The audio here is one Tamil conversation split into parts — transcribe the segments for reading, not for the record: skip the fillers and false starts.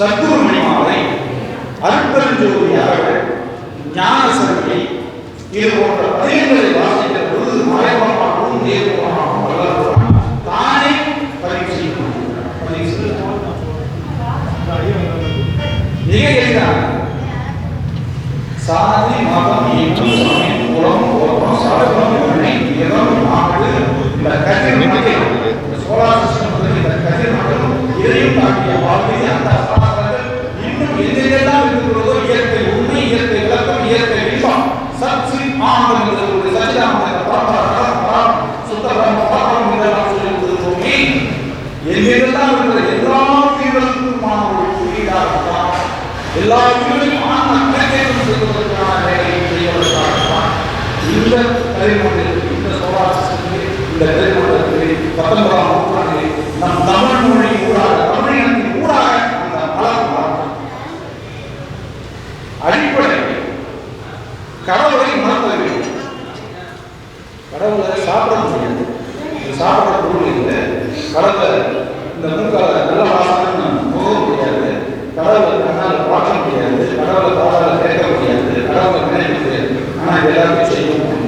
சத்குரு மணிமாலை, அருட்பெருஞ்சோதி அவர்கள், ஞான சபை, இது போன்ற பதியங்களை வாசிக்கிற பொழுது மறைமுகமாகவும் நேர்முகமாகவும் வளர்கிறான். தானே பதிவு செய்யணும். மிக எளிதான சாதி, மதம், இனம், சமயம், குலம், கோபம், சாதனம், எண்ணெய், நிலம், நாடு, இந்த கதிர் மண்டலம், சோலார் சிஸ்டம், இந்த கதிர் மண்டலம், இதையும் தாண்டிய வாழ்க்கை அந்த சாதனங்கள் இன்னும் எங்கெல்லாம் இருக்கிறதோ இயற்கை உண்மை, இயற்கை விளக்கம், இயற்கை இன்பம், சத்சி ஆனந்தம் என்கிறது சச்சிதானந்த பரம்பரம் சுத்த பிரம்ம பரம்பரம் என்றெல்லாம் சொல்லிக் கொடுத்தோமே. எங்கெல்லாம் இருக்கிற எல்லா தீவிரத்துக்குமான ஒரு குறியீடாகத்தான் எல்லா உயிரிலும் ஆன்ம நிலையேற்றம் செய்வதற்கான வேலையை செய்வதற்காகத்தான் இந்த கலைமண்டலத்தில், இந்த சோலார் சிஸ்டத்தில், இந்த கலைமண்டலத்தில் 19ஆம் நூற்றாண்டில் நம் தமிழ் மொழி ஊடாக, தமிழினத்தின் ஊடாக அந்த மலர் மாற்றம் அடிப்படை கடவுளை மறக்க வேண்டும். கடவுளை சாப்பிட முடியாது, சாப்பிட பொருள் இல்லை. கடவுளை இந்த மூக்கால நல்ல வாசனை போக முடியாது, கடவுளை கண்ணால் பார்க்க முடியாது, கடவுளை காதால கேட்க முடியாது, கடவுளை நினைக்க முடியாது. ஆனால் எல்லாருமே செய்யணும்.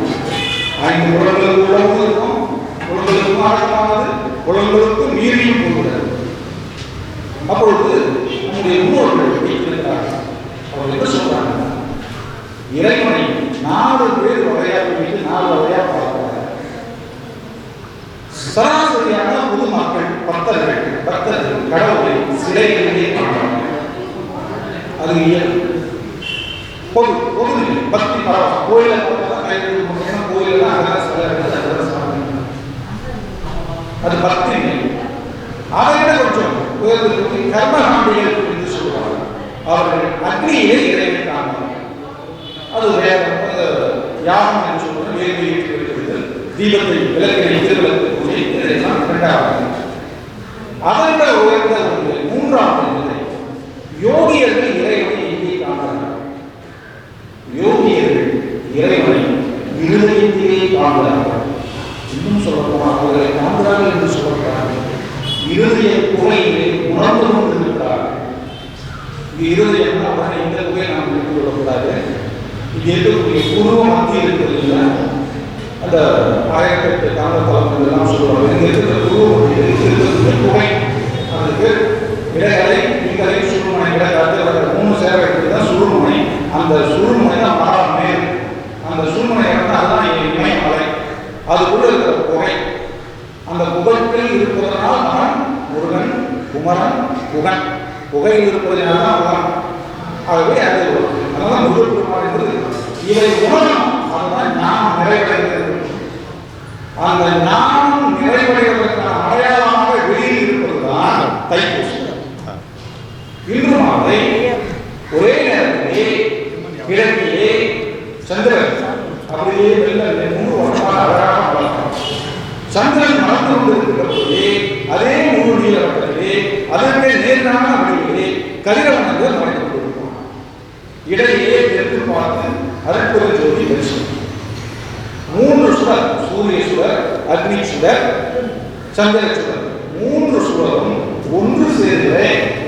5 புலங்களுக்கு உழவு இருக்கும், புலங்களுக்கும் அடக்கமானது, புலங்களுக்கும் மீறியும் போகிறது. அப்பொழுது நம்முடைய முன்னோர்கள் இருக்கிறார்கள். அவர்கள் என்ன சொல்றாங்க? இறைவனை 4 பேர் வகையாக வைத்து 4 வகையாக பார்க்கிறார். சராசரியான பொதுமக்கள், பக்தர்கள் கடவுளை சிலைகளிலே காண்பார்கள். அது பொது நிலை, பக்தி பரவ கோயிலை கோயில அது பக்தி நிலை. அதை விட கொஞ்சம் கர்மகாண்டிகள் என்று சொல்லுவார்கள். அவர்கள் அக்னியிலே இறைவனை காண்பார்கள். அது யாகம் என்று சொல்வது, வேள்வி இருக்கிறது, தீபத்தை விளக்கினை திருவிளக்கு பூஜை, இதெல்லாம் 2வது. அதை விட உயர்ந்த ஒரு 3வது நிலை, யோகியர்கள் இறைவனை எங்கே காண்கிறார்கள்? யோகியர்கள் இறைவனை இருதயத்திலே காண்கிறார்கள். இன்னும் சொல்லப்போனால் அவர்களை காண்கிறார்கள் என்று சொல்லப்படுறார்கள். இருதய குகையிலே உணர்ந்து கொண்டிருக்கிறார்கள். இருதயம் அவரை இந்த குகையை நாம் எடுத்துக் கொள்ளக்கூடாது. இது இருக்கக்கூடிய பூர்வ மத்திய இருக்கிறது, அந்த 1008 கால தளங்கள் எல்லாம் சொல்லுவாங்க. இங்கே இருக்கிற பூர்வ மத்தியில் இருக்கிற குகை, அதுக்கு இடகலை, இங்கலை, சுருமனை, இடக்காட்டு 3 சேவை தான் சுருமனை. அந்த சுருமனை தான் மேல், அந்த சுருமனை அதுதான் இமயமலை. அதுக்குள்ள இருக்கிற குகை, அந்த குகைக்குள் இருப்பதனால் மகன் முருகன், குமரன், குகன். குகையில் இருப்பதனால தான் மகன். ஆகவே அது அதனால முருகப்பெருமான் என்பது இவை உணரும். அதுதான் ஞானம் நிறைவடைகிறது. அந்த ஞானம் நிறைவடைவதற்கான அடையாளமாக வெளியில் இருப்பதுதான் தைப்பூசம். இன்று மாலை ஒரே நேரத்திலே கிழக்கிலே சந்திரன் அப்படியே வெள்ள 3 வருஷமாக அழகாக வளர்க்கும். சந்திரன் மறந்து கொண்டிருக்கிற போதே அதே 3 நீல வட்டத்திலே அதற்கு நேரான வழியிலே கதிரவனங்கள் மறைந்து கொண்டிருக்கும். இடையே தெற்கு பார்த்து அருட்பெருஞ்சோதி தரிசனம். 3 சுடர், சூரிய சுடர், அக்னி சுடர், சந்திர சுடர், 3 சுடரும் ஒன்று சேர்கிற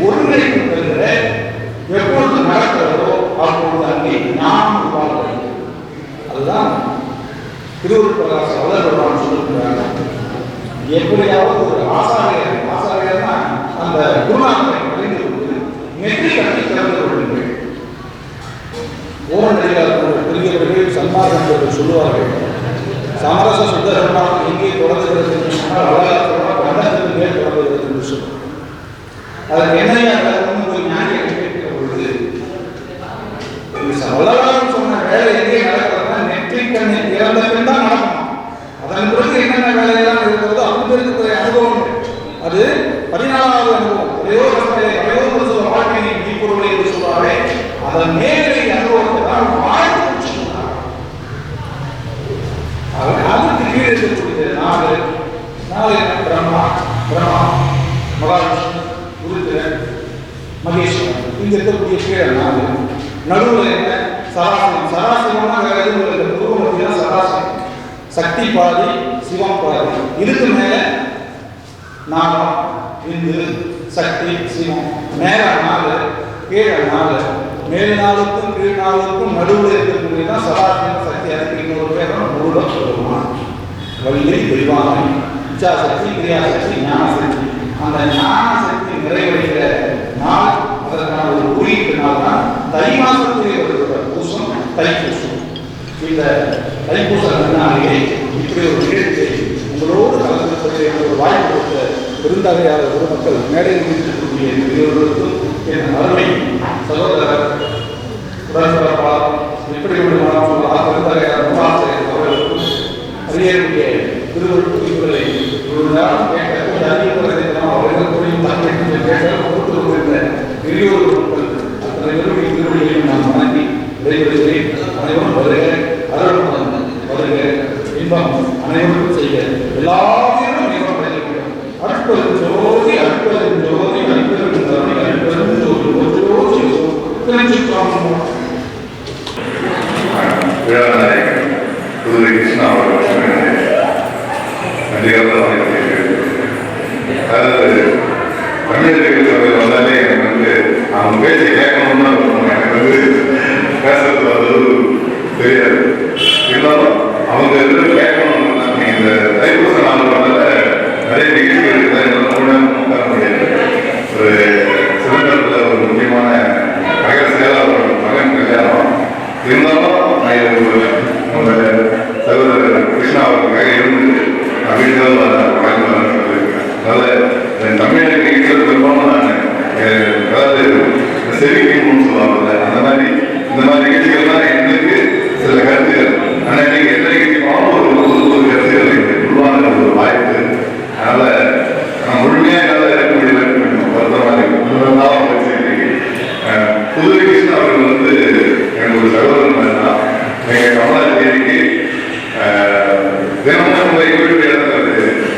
ஒருங்கிணைக்கிற எப்பொழுது நடக்கிறதோ அப்பொழுது அங்கே ஞானம் உருவாகிறது. அதுதான் திருவருட்பிரகாச வல்லவர்கள் சொல்லியிருக்கிறார்கள். எப்படியாவது ஒரு ஆசாரியர்னா அந்த குருநாதரை அடைந்து கொண்டு நெற்றி கட்டி திறந்து கொள்ளுங்கள். ஓரநடிகார்கள் பெரியவர்கள் சன்மார்க்கர்கள் சொல்லுவார்கள், சமரச சுத்தகர்மானம் எங்கே தொடங்குகிறது என்று சொன்னால் வளர்ச்சியோட கண்டத்துக்கு மேல் தொடங்குகிறது என்று சொல்லுவார். அதற்கு என்னையாக போய் ஞானியை கேட்கிற பொழுது வள்ளலாரும் சொன்ன வேலை எங்கே நடக்கிறதுனா நெற்றி கண்ணை திறந்த பின் தான் நடக்கணும். அதன் பிறகு என்னென்ன வேலையெல்லாம் இருக்கிறதோ அவங்க இருக்கிற அனுபவம் அது 14வது அனுபவம். ஒரே வாழ்க்கையை நீப்பொருளை என்று சொல்வாரே, அதன் மேலே அனுபவத்தை தான் வாழ்க்கை சொல்லுவார். அதற்கு கீழே இருக்கக்கூடிய 4 பிரம்மா, மகாவிஷ்ணு, உருத்திரன், மகேஸ்வரன். இங்க இருக்கக்கூடிய கீழே 4. நடுவில் என்ன? சராசரம். சராசரம்னா வேற எதுவும் இல்லை, பூர்வமத்தியா சராசரம். சக்தி பாதி, சிவம் பாதி. இதுக்கு மேல நாகம், இந்து, சக்தி சிவம், மேல 4, கீழே 4, மேல் 4க்கும் கீழ் 4க்கும் நடுவில் இருக்கக்கூடியதான் சதாசிவ சக்தி. அதுக்கு இன்னொரு பேரும் மூலம் சொல்லுவான். வலிமை விரிவாமை, இச்சாசக்தி, கிரியாசக்தி, ஞானசக்தி. அந்த ஞானசக்தி நிறைவடைகிற நாள், அதற்கான ஒரு குறியீட்டு நாள் தான் தை மாசத்திலே வருகிற பூசம், தைப்பூசம். இந்த தைப்பூச நன்னாளிலே இப்படி ஒரு நிகழ்ச்சியை உங்களோடு கலந்து ஒரு வாய்ப்பு கொடுத்த விருந்தாளியாளர் ஒரு மக்கள் மேடையில் இருக்கக்கூடிய பெரியவர்களுக்கும் என் அருமை சகோதரர் உடன்பிறப்பாளர் எப்படி விருந்தாளியாளர் முகாசிரியர் அவர்களுக்கும் அறியக்கூடிய திருவள்ளுவர்களை அவர்களுடைய தமிழ் கேட்ட கொடுத்து கொண்டிருந்த பெரியோர் மக்கள் அத்தனை பேருடைய திருவள்ளுவரையும் நான் வணங்கி விடைபெறுகிறேன். அனைவரும் வருக, அருள் வருக, இன்பம் அனைவருக்கும் செய்க, எல்லாத்தையும் இன்பம் அடைகிறோம். அற்புதம் ஜோதி, அற்புதம் ஜோதி, அற்புதம் ஜோதி, அற்புதம் ஜோதி, புதுவை கிருஷ்ணா அவர்கள் அதாவது தமிழர்கள் அவர்கள் வந்தாலே எனக்கு வந்து அவங்க பேச்சு கேட்கணும்னு எனக்கு வந்து பேசுறது அது தெரியாது. இருந்தாலும் அவங்க எதிர்த்து கேட்கணும். இந்த தைப்பூச நாள் வந்தால நிறைய நிகழ்ச்சிகள் உட்கார முடியாது. ஒரு சிதம்பரத்தில் ஒரு முக்கியமான நகர செயலாளர் மகன் கல்யாணம் இருந்தாலும் நம்ம சகோதரர் கிருஷ்ணா அவர்களுக்காக இருந்து நான் வீட்டில் வழங்கி வரேன்னு சொல்லியிருக்கேன். அதனால் தமிழக நிகழ்ச்சியில் பெரும்பாலும் நான் அதாவது செவிக்கணும்னு சொல்லுவாங்கல்ல, அந்த மாதிரி இந்த மாதிரி நிகழ்ச்சிகள்லாம் எங்களுக்கு சில கருத்துகள். ஆனால் நீங்கள் எந்த நிகழ்ச்சி போனாலும் ஒரு கருத்துக்கள் உருவான ஒரு வாய்ப்பு. அதனால் நான் முழுமையாக என்னால் இருக்க முடியல, வருத்தமாக இருக்கு. புதுவை கிருஷ்ணன் அவர்கள் வந்து எனக்கு ஒரு சகோதரன் மாதிரி தான். எங்கள் கமலாஜிக்கு தினமும் வீட்டு இடத்துல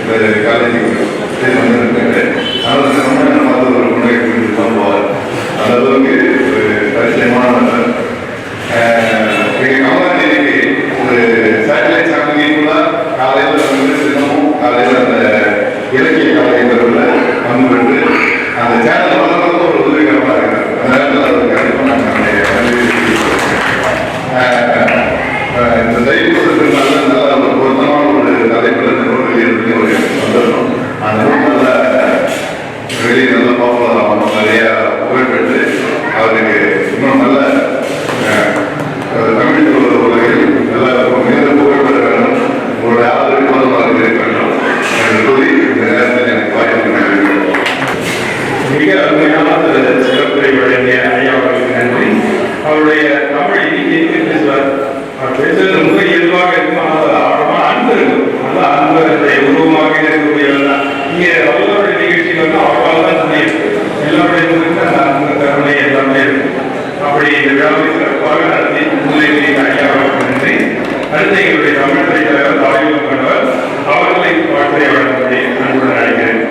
இந்த காலேஜுக்கு வந்துருக்காரு. அதனால தினமும் பார்த்து ஒரு முன்னே கூட்டிட்டு தான் போவார். அந்த அளவுக்கு ஒரு பரிச்சயமான எங்கள் கமலாஜிக்கு ஒரு சேட்டலைட் சேனல் காலையில் வந்து தினமும் காலையில் அந்த இலக்கிய காலையில் வந்து அந்த சேனல் வளர்ந்து ஒரு உதவிகரமாக இருக்கிறார். அந்த நேரத்தில் அவருக்கு கண்டிப்பாக இந்த தைப்பூசத்துக்கு நல்ல ஒரு பொருத்தமான ஒரு தலைப்பில் நூல் வெளியிட்டு ஒரு சந்தோஷம். அந்த நூல் நல்ல வெளியே நல்ல பாப்புலர் ஆகணும், நிறையா புகழ்பெற்று அவருக்கு இன்னும் நல்ல தமிழ் உலகில் நல்ல மிகுந்த புகழ்பெற வேண்டும், உங்களுடைய ஆதரவு போதுமாக இருக்க வேண்டும் என்று கூறி இந்த நேரத்தில் எனக்கு வாய்ப்பு நல்கிறேன். மிக அருமையான சிறப்புரை வழங்கிய ஐயா அவர்களுக்கு நன்றி. அவருடைய தமிழ் இனிக்கு பேசுவார். அவர் பேசுவது ரொம்ப இயல்பாக இருக்கும். ஆனால் ஆழமான அன்பு இருக்கும். நல்ல அன்புடைய உருவமாக இருக்கக்கூடியவர் தான். இங்கே அவர்களுடைய நிகழ்ச்சிகள் அவர்களால் தான் தெரியும். எல்லாருடைய முழுக்க அந்த அன்பு கருணை எல்லாமே இருக்கும். அப்படி இந்த விழாவை சிறப்பாக நடத்தி முன்னிலை ஐயா அவர்களுக்கு நன்றி. அடுத்த எங்களுடைய தமிழ் துறை தலைவர் தாயுகம் கண்டவர் அவர்களை வாழ்க்கையை வழங்கும்படி அன்புடன் அழைக்கிறேன்.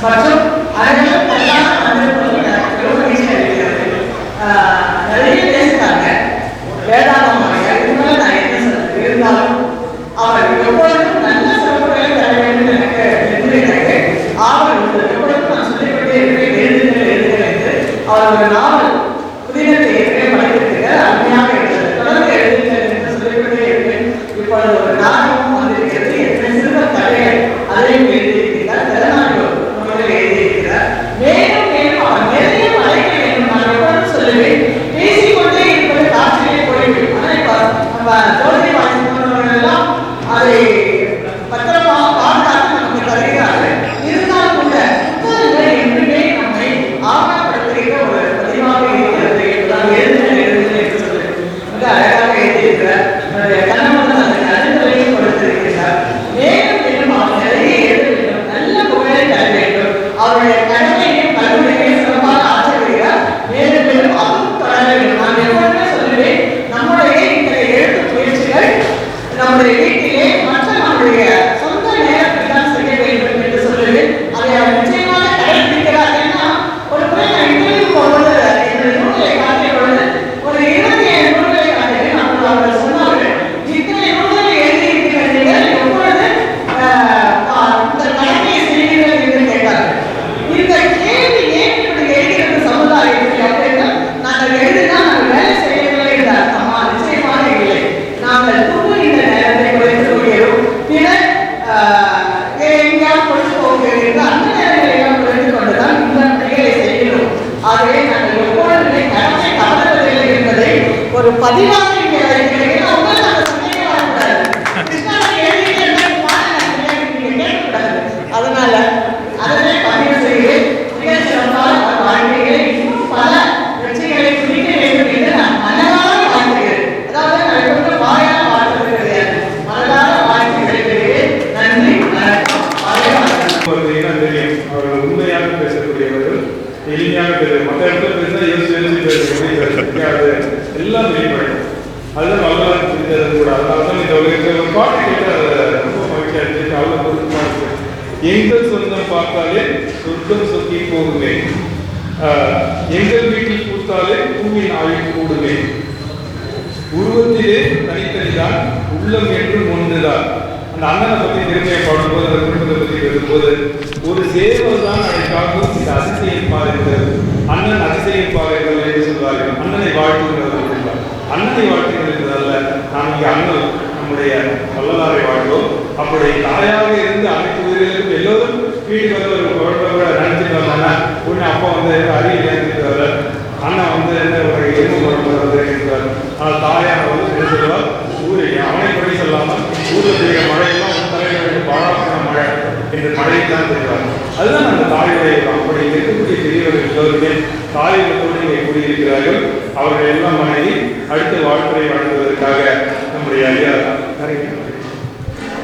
மற்றும் நிறைய பேசுறாங்க வேதாந்தமாக. இதுமாதிரி நான் என்ன சொல்றது, இருந்தாலும் அவர் எப்பொழுதும் நல்ல சிறப்புகளை தர வேண்டும் எனக்கு நினைக்கிறாங்க. ஆவல் உண்டு. எப்பொழுதும் நான் சொல்லிக்கொண்டே இருக்கிறேன், எழுதுங்கள் என்று. அவர் ஒரு நாவல் புதினத்தை ஏற்கனவே படித்திருக்கிறார். அருமையாக இருக்கிறது. தொடர்ந்து எழுதுங்கள் என்று சொல்லிக்கொண்டே இருக்கிறேன். இப்பொழுது ஒரு நாடகம் வந்திருக்கிறது. எத்தனை சிறுவர் கதைகள் அதையும் எழுதியிருக்கிறார். திறனாய்வு எழுதியிருக்கிறார். மேலும் மேலும் அவர் நிறைய படைக்க வேண்டும். நான் எப்பொழுதும் சொல்லுவேன், பேசிக்கொண்டே இருப்பது காற்றிலே போய்விடும். ஆனால் நம்ம தோல்வி வாசிப்பவர்கள் எல்லாம் அதை பத்திரமாக பாதுகாத்து நமக்கு தருகிறார்கள். இருந்தாலும் கூட புத்தகங்கள் என்றுமே நம்மை ஆவணப்படுத்துகிற ஒரு பதிவாக ஆகவே நாங்கள் எப்பொழுதுமே கடமை தவறுவதில்லை என்பதை ஒரு பதிவாக இங்கே வைக்கிறீங்க. உங்களுக்கு அந்த சந்தேகம் வரக்கூடாது. கிருஷ்ணனை எழுதிட்டு நீங்க கேட்கக்கூடாது. அதனால அதனை பதிவு செய்து மிக சிறப்பாக வாழ்க்கையை இன்னும் பல வெற்றிகளை குறிக்க வேண்டும் என்று நான் மனதார வாழ்த்துகிறேன். அதாவது நான் எப்பொழுது வாயால் வாழ்த்துவது கிடையாது, மனதார வாழ்த்து கிடைக்கிறேன். நன்றி, வணக்கம். தெரியும் அவர்கள் உண்மையாக பேசக்கூடியவர்கள், எளிமையாக மற்ற இடத்துல பேசினா யோசிச்சு எல்லாம் வெளிப்படும். அதுதான் வரலாறு புரிஞ்சது கூட. அதனால தான் இந்த உலகத்தில் ஒரு பாட்டு கேட்டு அதை ரொம்ப மகிழ்ச்சியாக இருந்துச்சு. அவ்வளோ பொருத்தமாக இருக்கு. எங்கள் சொந்தம் பார்த்தாலே சொர்க்கம் சொக்கி போகுமே, எங்கள் வீட்டில் பூத்தாலே பூமியின் ஆயுள் கூடுமே, உருவத்திலே தனித்தனிதான் உள்ளம் என்றும் ஒன்றுதான். அந்த அண்ணனை பற்றி பெருமையை பாடும்போது, அந்த குடும்பத்தை பற்றி பேசும்போது, ஒரு சேவல் தான் அழைக்காகும் இந்த அதிசயம் பாருங்கள், அண்ணன் அதிசயம் பாருங்கள் என்று சொல்வார்கள். அண்ணனை வாழ்த்துகிறது என்றார். அண்ணனை வாழ்த்துகிறதல்ல, நாம் இங்கே அண்ணன் நம்முடைய வள்ளலாரை வாழ்வோம். அப்படி தாயாக இருந்து அனைத்து உயிர்களுக்கும் எல்லோரும் வீட்டுக்கு வந்து ஒரு குழந்தை கூட நினைச்சிட்டு வந்தாங்கன்னா உடனே அப்பா வந்து அறிவியல் இருக்கிறார், அண்ணன் வந்து என்ன ஒரு எலும்பு குழம்பு வருது இருக்கிறார். ஆனால் தாயாக வந்து என்ன சொல்லுவார், ஊரில் அவனை படி சொல்லாமல் ஊரில் பெய்ய மழையெல்லாம் உன் தலைவர்கள் பாழாக்கின மழை என்று மழையை தான் செய்வார். அதுதான் அந்த தாயுடைய. அப்படி இருக்கக்கூடிய பெரியவர்கள் எல்லோருமே தாயுகளோடு இங்கே கூடியிருக்கிறார்கள். அவர்கள் எல்லாம் வணங்கி அடுத்த வாழ்த்துறை வழங்குவதற்காக நம்முடைய ஐயா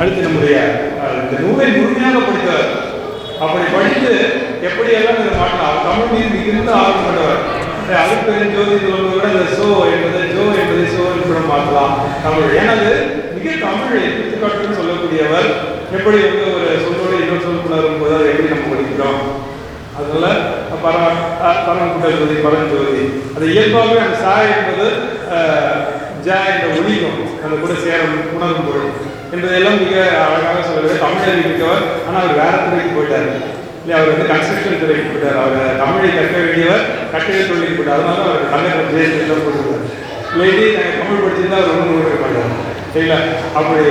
அடுத்து நம்முடைய இந்த நூலை முழுமையாக படித்தவர். அப்படி படித்து எப்படியெல்லாம் இந்த மாற்றலாம், தமிழ் மீது மிகுந்த ஆர்வம் கொண்டவர். அதுக்கு ஜோதி சொல்வது விட இந்த சோ என்பதை சோ என்று மாற்றலாம் தமிழ். ஏனது மிக தமிழை எடுத்துக்காட்டுன்னு சொல்லக்கூடியவர். எப்படி வந்து ஒரு சொல்லோடு இன்னொரு சொல் புணரும் போது அதை எப்படி நம்ம படிக்கிறோம், அதனால பரமக்குட்டல் ஜோதி பரஞ்சோதி அது இயல்பாகவே அந்த சா என்பது ஜ என்ற ஒளிக்கும் அந்த கூட சேரம் உணரும் பொருள் என்பதெல்லாம் மிக அழகாக சொல்வது. தமிழை இருக்கவர், ஆனால் அவர் வேற துறைக்கு போயிட்டார் இல்லை, அவர் வந்து கன்ஸ்ட்ரக்ஷன் துறைக்கு போயிட்டார். அவர் தமிழை கற்க வேண்டியவர் கட்டிட தொழிலுக்கு போயிட்டார். அதனால அவர் கல்லூரி ஜெயத்தில் போட்டுருக்கார். இல்லாட்டி நாங்கள் தமிழ் படிச்சிருந்தா அவர் ஒன்றும் நூறு மாட்டார் சரிங்களா. அப்படி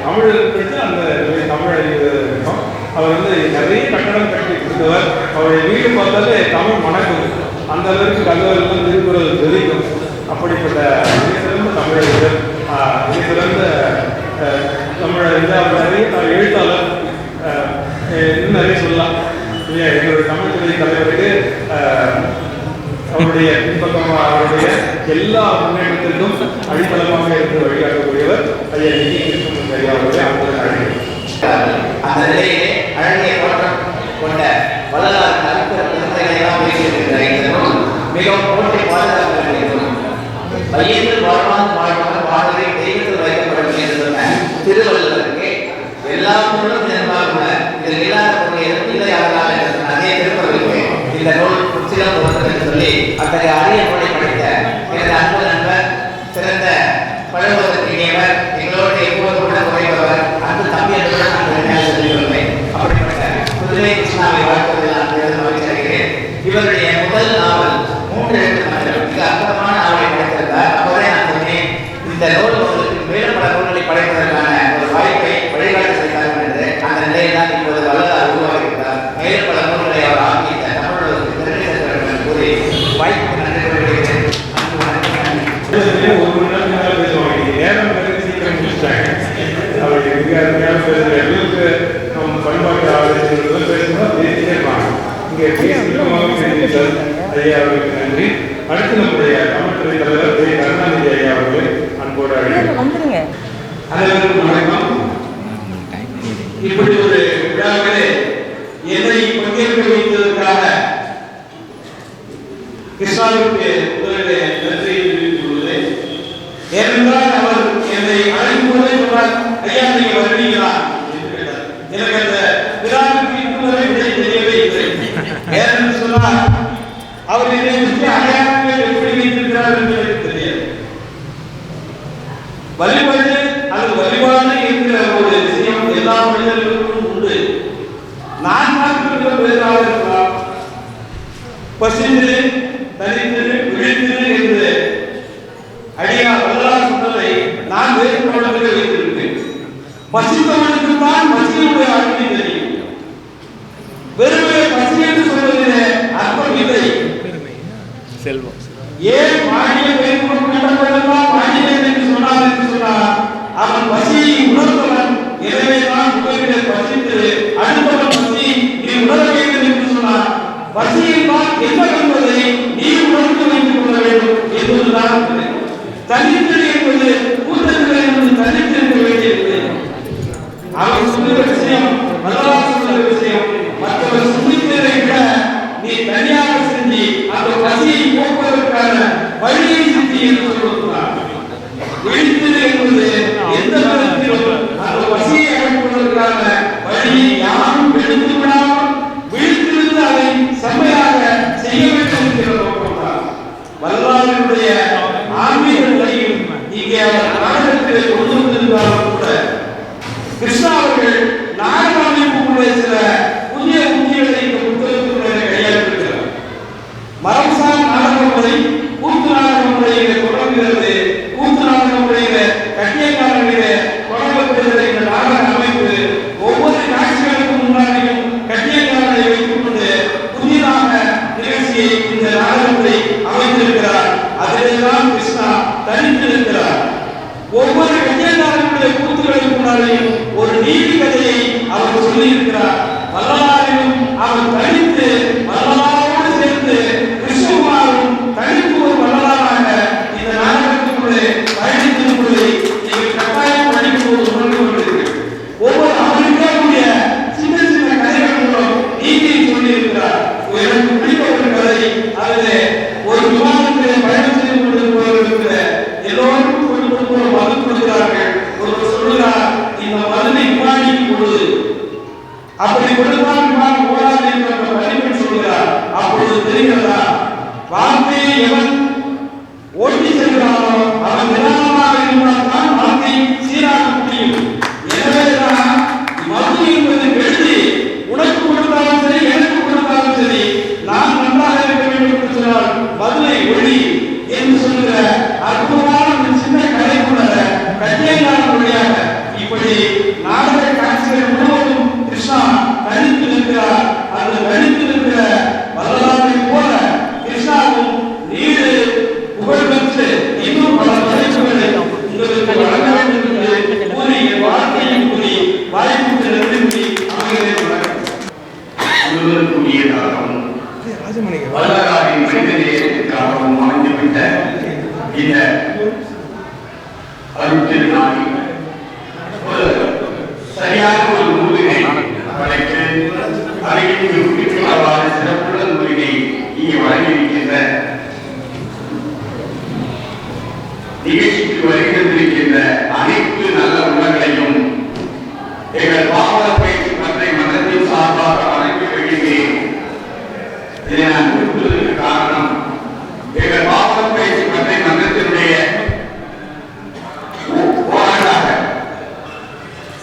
தமிழ் படித்து அந்த தமிழ் அறிவு இருக்கும். அவர் வந்து நிறைய கட்டடம் கட்டி கொடுத்தவர். அவருடைய வீடு பார்த்தாலே தமிழ் மணக்கும், அந்த அளவுக்கு கல்லூரிலாம் திருக்குறள் தெரிவிக்கும். அப்படிப்பட்ட மிக சிறந்த தமிழர்கள், மிக சிறந்த தமிழர். அவர் நிறைய எழுத்தாளர், இன்னும் நிறைய சொல்லலாம் இல்லையா. எங்களுடைய தமிழ் துறை தலைவருக்கு அவருடைய பின்பக்கமாக அவருடைய எல்லா முன்னேற்றத்திற்கும் அடித்தளமாக இருந்து வழிகாட்டக்கூடியவர் ஐயா நிதி கிருஷ்ணன் ஐயா அவருடைய அந்த நிலையிலே அழகிய தோற்றம் கொண்ட வள்ளலார் நல்புற பெருமைகளை எல்லாம் பேசியிருக்கிற இந்த நூல் மிகவும் போட்டி பாதுகாக்க வேண்டிய நூல். வையத்தில் வாழ்வான் வாழ்வை தெய்வத்தில் வைக்கப்படும் என்று சொன்ன திருவள்ளுவருக்கு எல்லா பொருளும் நிர்வாக இதில் இல்லாத பொருள் இல்லையாகலாம் என்று சொன்ன அதே திருக்குறளுக்கு இந்த நூல் முற்றிலும் பொருத்தம் என்று சொல்லி அத்தகைய அரிய நூலை படித்த எனது அன்பு நண்பர், சிறந்த பழகுவதற்கு இணையவர், எங்களோடு எப்போது கூட குறைபவர், அன்பு தம்பி என்று நான் சொல்லியுள்ளேன். அப்படிப்பட்ட புதுவை கிருஷ்ணாவை வாழ்த்துவதில் நான் பெரிதும் மகிழ்ச்சி அடைகிறேன். இவருடைய முதல் நாவல் 3 எழுத்துக்கள் மிக அற்புதமான நாவலை படைத்திருந்தார். அப்போதே நான் சொன்னேன், இந்த நூல் உங்களுக்கு மேலும் பல நூல்களை படைப்பதற்கான ஒரு வாய்ப்பை வழிகாட்டு செய்தார்கள் என்று. அந்த நிலையில் தான் இப்போது வள்ளலார் உருவாகியிருக்கிறார். மேலும் பல நூல்களை அவர் ஆக்கி இந்த தமிழர்களுக்கு திறனை சேர்க்க வேண்டும் என்று கூறி வாய்ப்புக்கு நன்றி கூறுகிறேன். ஒரு மணி நேரம் பேசுவாங்க, நேரம் சீக்கிரம் முடிச்சிட்டாங்க. அவருக்கு மிக அருமையாக பேசுகிற எங்களுக்கு நம்ம பண்பாட்டு ஆலோசனைகள் பேசும்போது பேசிட்டே இருப்பாங்க. இங்கே பேசி சார் ஐயா அவர்களுக்கு நன்றி. அடுத்து நம்முடைய தமிழ்துறை தலைவர் திரு கருணாநிதி ஐயா அவர்கள் அன்போடு அழைக்கிறேன். அனைவருக்கும் வணக்கம். இப்படி ஒரு விழாவிலே என்னை பங்கேற்க வைத்ததற்காக கிருஷ்ணாவிற்கு முதலிலே நன்றியை தெரிவித்துக் கொள்கிறேன். ஏனென்றால் அவர் என்னை அழைக்கும் போதே சொன்னார், ஐயா நீங்க வருவீங்களா என்று கேட்டார். எனக்கு அந்த விழாவுக்கு இன்னும் விடை தெரியவே இல்லை. ஏனென்று சொன்னால் அவர் என்னை பற்றி அடையாளங்கள் எப்படி வைத்திருக்கிறார் என்று எனக்கு தெரியாது. வழிபாடு அது வழிபாடு என்கிற ஒரு விஷயம் எல்லா மனிதர்களுக்கும் உண்டு. நான் பார்க்கிற வேறாக இருக்கலாம், பசிந்து தனித்து விழித்து என்று அடியா வள்ளலார் சொன்னதை நான் வேறு பாடல்களை வைத்திருக்கிறேன். பசித்தவனுக்கு தான் பசியுடைய அருமை தெரியும். வெறுமே பசி என்று சொல்வதிலே அர்த்தம் இல்லை. செல்வம். ஏன் வாணிய பெருங்குணம் கண்டவர்களெல்லாம் வாணியன் என்று சொன்னார் அவன் பசியை உணர்ந்தவன். எனவேதான் முதலில் பசித்து அடுத்தவன் பசி நீ உணர வேண்டும் என்று சொன்னார். பசியில் தான் என்ன என்பதை நீ உணர்ந்து வைத்துக் கொள்ள வேண்டும் என்பதுதான் தனித்தல் என்பது கூட்டத்தில் என்பது தனித்திருக்க வேண்டியது. அவன் சொல்லுகிற விஷயம் வல்லலார் சொல்லுகிற விஷயம் மற்றவர் சிந்தித்ததை விட நீ தனியாக செஞ்சு அந்த பசியை போக்குவதற்கான வழியை சிந்தி என்று சொல்லுகிறார். விழித்தது என்பது எந்த விதத்திலும் அந்த பசியை அகற்றுவதற்கான வழியை யாரும் எடுத்து விடாமல் விழித்திருந்து அதை செம்மையாக செய்ய வேண்டும் என்கிற நோக்கம்தான். வல்லலாருடைய ஆன்மீக நிலையில் இங்கே அவர் நாடகத்திலே கொண்டு வந்திருந்தாலும் கூட கிருஷ்ணா அவர்கள் நாடக அமைப்புடைய சில புதிய உத்திகளை இந்த புத்தகத்தினுடைய கையாளிருக்கிறார். மரம்சார் நாடக முறை கூத்து நாடக முறையில தொடங்குகிறது. கூத்து நாடக முறையில கட்டியக்காரர்களில தொடங்கப்படுகிற இந்த நாடக அமைப்பு ஒவ்வொரு காட்சிகளுக்கும் முன்னாடியும் கட்டியக்காரரை வைத்துக் கொண்டு புதிதாக நிகழ்ச்சியை இந்த நாடகத்தை அமைத்திருக்கிறார். அதில்தான் கிருஷ்ணா தனித்திருக்கிறார். ஒவ்வொரு கட்டியக்காரர்களுடைய கூத்துகளுக்கு முன்னாடியும் ஒரு நீதி கதையை அவர் சொல்லி இருக்கிறார். வல்லலாரிலும் அவர் தனித்து வல்லலாரோடு சேர்ந்து கிருஷ்ணகுமாரும் தனித்து ஒரு வல்லலாராக இந்த நாடகத்தினுடைய பயணித்திருப்பதை நீங்கள் கட்டாயம் படிக்கும்போது உணர்ந்து கொண்டிருக்கிறது. ஒவ்வொரு அவருடைய சின்ன சின்ன கதைகள் மூலம் நீதியை சொல்லி இருக்கிறார். எனக்கு பிடித்த ஒரு கதை, அதில் ஒரு விமானத்தில் பயணம் செய்து கொண்டிருப்பவர்களுக்கு எல்லோருக்கும் கொண்டு கொடுக்கிற மது கொடுக்கிறார்கள். ஒருவர் சொல்லுகிறார், இந்த மருந்தை விமானிக்கு கொடு, அப்படி கொடுத்தால் விமானம் ஓடாது என்று அந்த பணிப்பெண் சொல்கிறார். அப்பொழுது தெரிகிறதா, வாழ்க்கையை எவன் ஓட்டி செல்கிறானோ அவன் நிதானமாக இருந்தால் தான் வாழ்க்கையை சீராக முடியும். எனவேதான் மது என்பது எழுதி உனக்கு கொடுத்தாலும் சரி எனக்கு கொடுத்தாலும் சரி நான் நன்றாக இருக்க வேண்டும் என்று சொன்னால் மதுவை ஒளி என்று சொல்கிற அற்புதமான சின்ன கதை கூட கட்டியங்காரன் வழியாக இப்படி நாடக காட்சிகள் முழுவதும் கிருஷ்ணா தனித்து நிற்கிறார். அந்த தனித்து நிற்கிற வல்லலாரை போல கிருஷ்ணாவும் நீடு புகழ் பெற்று இன்னும் பல படைப்புகளை உங்களுக்கு வழங்க வேண்டும் என்று கூறி என் வாழ்க்கையை கூறி வாய்ப்புக்கு நன்றி கூறி அமைகிறேன். கூடியதாகவும் வல்லலாரின் மனிதநேயத்திற்காகவும் அமைந்துவிட்ட இந்த அருட்திருநாளில் சரியான ஒரு நூலினை படைத்து அதையும் குறிப்பிட்டவாறு சிறப்புள்ள நூலினை இங்கே வழங்கியிருக்கின்ற நிகழ்ச்சிக்கு வருகின்றிருக்கின்ற அனைத்து நல்ல உள்ளங்களையும் எங்கள் பாவல பயிற்சி மன்றை மன்றத்தின் சார்பாக வழங்கி வருகின்றேன். இதை நான் குறிப்பிடுவதற்கு காரணம், எங்கள் பாவல பயிற்சி மன்றை மன்றத்தினுடைய போராட்டாக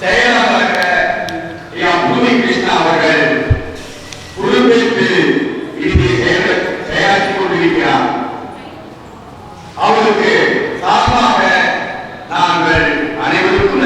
செயலாளராக பூமி கிருஷ்ணா அவர்கள் பொறுப்பேற்று இங்கே செயலாற்றிக் கொண்டிருக்கிறார். அவருக்கு சார்பாக நாங்கள் அனைவருக்கும்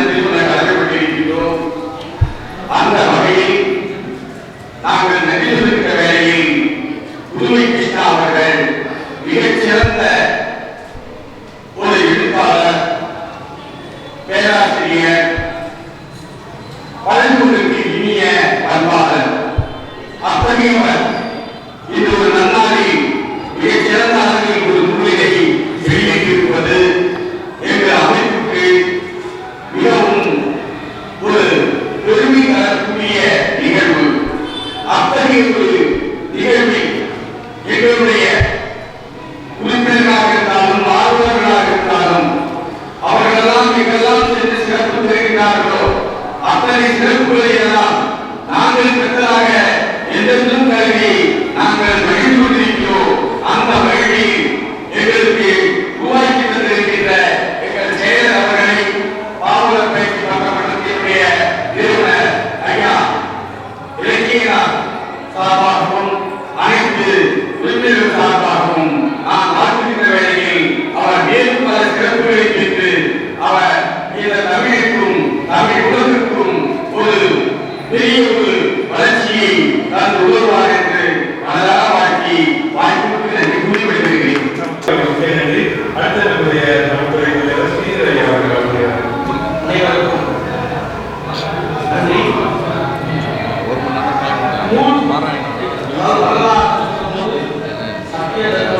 சத்திய தர்ம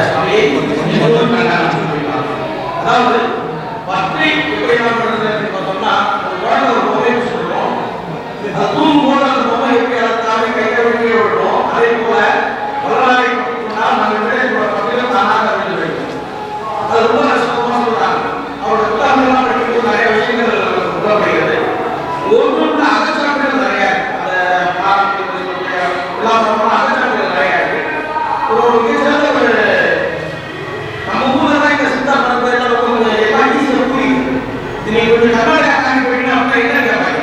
சாமியை அதாவது பற்றி எப்படி நாம் பண்ணுறது பார்த்தோம்னா ஒரு குழந்தை ஒரு பொம்மையை சொல்றோம், அது தூங்கும்போது அந்த பொம்மை எப்படி அதை கையை விட்டு விடுறோம், அதே போல வரலாறை நம்ம பற்றியும் தானாக வேண்டும். அது ரொம்ப சுத்தமாக சொல்றாங்க. அவரோட புத்தகங்கள்லாம் படிக்கும்போது நிறைய விஷயங்கள் உணரப்படுகிறது. ஒவ்வொன்று அகச்சான்றுகள் நிறைய அகச்சான்றுகள் நிறைய இருக்கு. ஒரு மிகச்சிறந்த ஒரு நம்ம ஊர்ல தான் இந்த சித்தா பரப்பு எல்லாம் ஈஸியாக புரியுது. நீங்க கொஞ்சம் கர்நாடகா காணி போயிட்டீங்கன்னா அப்படின்னா என்ன கேட்பாங்க,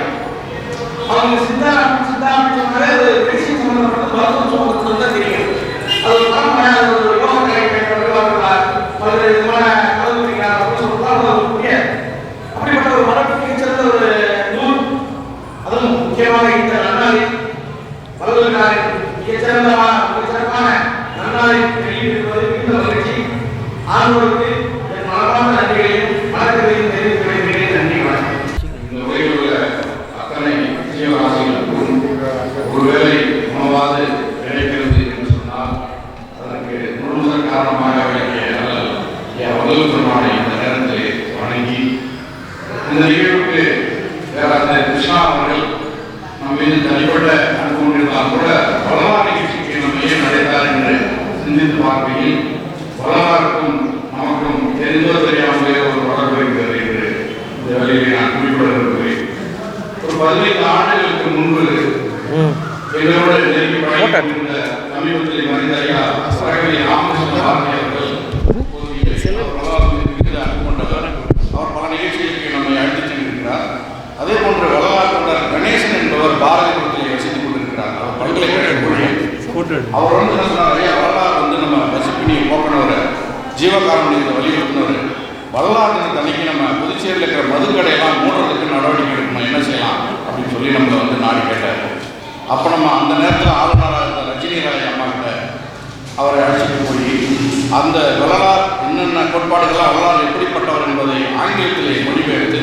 அவங்க சித்தா அப்படின்னு சொன்னாலே அது மெடிசின் சம்பந்தப்பட்ட மருத்துவம் சம்பந்தப்பட்டது தான் தெரியும். அது ஒரு பரம்பரை, அது ஒரு யோகா கலை பல்வேறு விதமான கலந்துரைக்கிறார் அப்படின்னு சொல்றாங்க. அது புரியாது. அப்படிப்பட்ட ஒரு மரபு மிகச்சிறந்த ஒரு நூல், அதுவும் முக்கியமாக இந்த நன்னாளி பல்கலைக்கழக மிகச்சிறப்பான நன்னாளி வெளியிட்டிருப்பது மிகுந்த மகிழ்ச்சி. ஆண்டவருக்கு என் மனமார்ந்த நன்றிகளையும் வணக்கங்களையும் தெரிவித்து வருகிறேன். நன்றி, வணக்கம். இந்த உலகில் உள்ள அத்தனை ஜீவராசிகளுக்கும் ஒருவேளை உணவாது கிடைக்கிறது என்று சொன்னால் அதற்கு முழுமுதல் காரணமாக விளக்கிய முதல் பெருமானை இந்த நேரத்தில் வணங்கி இந்த நிகழ்வுக்கு பேராசிரியர் கிருஷ்ணா அவர்கள் நம்ம மீது தனிப்பட்ட அன்பு கொண்டிருந்தால் கூட வரலாறு நிகழ்ச்சிக்கு நம்ம ஏன் அழைத்தார் என்று சிந்தித்து பார்க்கையில் வரலாறுக்கும் நமக்கும் தெரிந்தோ தெரியாமலே ஒரு தொடர்பு இருக்கிறது என்று இந்த வேலையை நான் குறிப்பிட விரும்புகிறேன். ஒரு 15 ஆண்டுகளுக்கு முன்பு எங்களோடு நெருங்கி பழகியிருந்த சமீபத்தில் மனித ஐயா வரகவி ராமகிருஷ்ணன் பாரதி அவர்கள் அவர் பல நிகழ்ச்சிகளுக்கு நம்மை அழைத்துச் சென்றிருக்கிறார். அதே போன்று வரலாற்றாளர் கணேசன் என்பவர் பாரதிபுரத்தில் வசித்துக் கொண்டிருக்கிறார். அவர் பல்கலைக்கழக ஊழியர். அவர் வந்து என்ன சொன்னார், ஐயா வரலாறு நம்ம பசிப்பினியை போக்கினவர், ஜீவகாருண்யத்தை வலியுறுத்தினவர். வரலாறு அன்னைக்கு நம்ம புதுச்சேரியில் இருக்கிற மதுக்கடையெல்லாம் மூடுறதுக்கு நடவடிக்கை எடுக்கணும், என்ன செய்யலாம் அப்படின்னு சொல்லி நம்மளை நாடி கேட்டார். அப்போ நம்ம அந்த நேரத்தில் ஆளுநராக இருந்த ரஜினி ராய் அம்மா கிட்ட அவரை அழைச்சிட்டு போய் அந்த வரலாறு என்னென்ன கோட்பாடுகளாக வரலாறு எப்படிப்பட்டவர் என்பதை ஆங்கிலத்திலே மொழிபெயர்த்து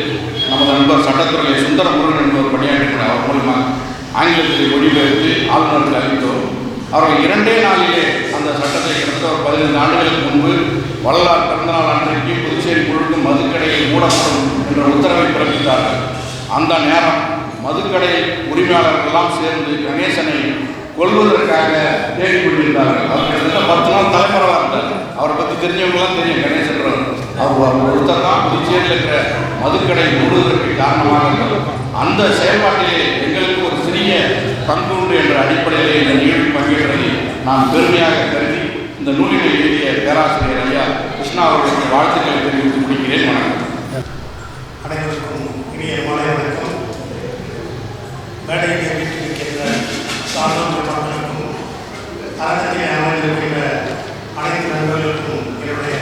நமது நண்பர் சட்டத்துறை சுந்தர முருகன் என்பவர் பணியாற்றினார். அவர் மூலமாக ஆங்கிலத்திலே மொழிபெயர்த்து ஆளுநருக்கு அறிவித்தோம். அவர்கள் 2 நாளிலே அந்த சட்டத்தை கிடந்த ஒரு 15 ஆண்டுகளுக்கு முன்பு வரலாறு பிறந்தநாள் அன்றைக்கு புதுச்சேரி முழுக்கும் மதுக்கடையில் மூடப்படும் என்ற உத்தரவை பிறப்பித்தார்கள். அந்த நேரம் மதுக்கடை உரிமையாளர்களெல்லாம் சேர்ந்து கணேசனை கொள்வதற்காக தேடிக் கொண்டிருந்தார்கள். அவர் கிட்டத்தட்ட 10 நாள் தலைமறைவாக இருந்தார். அவரை பற்றி தெரிஞ்சவங்களாம் தெரியும். கணேசன் அவர் ஒருத்தர் தான் புதுச்சேரியில் இருக்கிற மதுக்கடை மூடுவதற்கு காரணமாக இருந்தது. அந்த செயல்பாட்டிலே எங்களுக்கு ஒரு சிறிய பங்கு உண்டு என்ற அடிப்படையிலே இந்த நிகழ்வில் பங்கேற்றதை நான் பெருமையாக கருதி இந்த நூலினை எழுதிய பேராசிரியர் ஐயா கிருஷ்ணா அவர்களுக்கு வாழ்த்துக்களை தெரிவித்து முடிக்கிறேன். வணக்கம். அனைவருக்கும் இனிய மாலை வணக்கம். மேடையை வீட்டிருக்கின்ற சார்ந்த மக்களுக்கும் அரங்கத்தை அமைந்திருக்கின்ற அனைத்து நண்பர்களுக்கும் என்னுடைய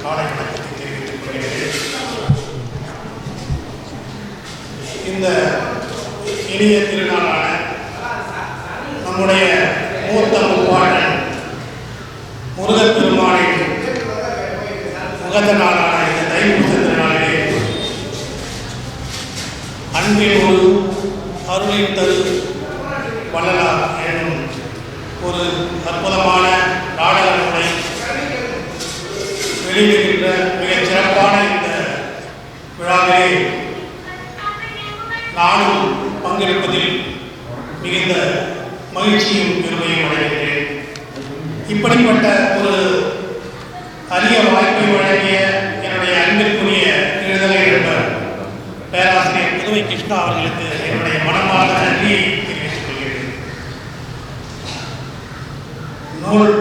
காலை வணக்கத்தை தெரிவித்துக் கொள்கிறேன். இந்த இனிய திருநாளான நம்முடைய மூத்த முப்பாட்டன் முருகப் பெருமானின் உகந்த நாளான இந்த தைப்பூச திருநாளிலே அன்பின் ஒரு அருளின் தரு வள்ளலார் எனும் ஒரு அற்புதமான நாடக நூலை வெளியிடுகின்ற மிகச் சிறப்பான இந்த விழாவிலே நானும் பங்கெடுப்பதில் மிகுந்த மகிழ்ச்சியும் பெருமையும் அடைகின்றேன். இப்படிப்பட்ட ஒரு அரிய வாய்ப்பை வழங்கிய என்னுடைய அன்பிற்குரிய எழுதலை நண்பர் பேராசிரியர் புதுவை கிருஷ்ணா அவர்களுக்கு என்னுடைய மனமார்ந்த நன்றியை தெரிவித்துக் கொள்கிறேன். நூல்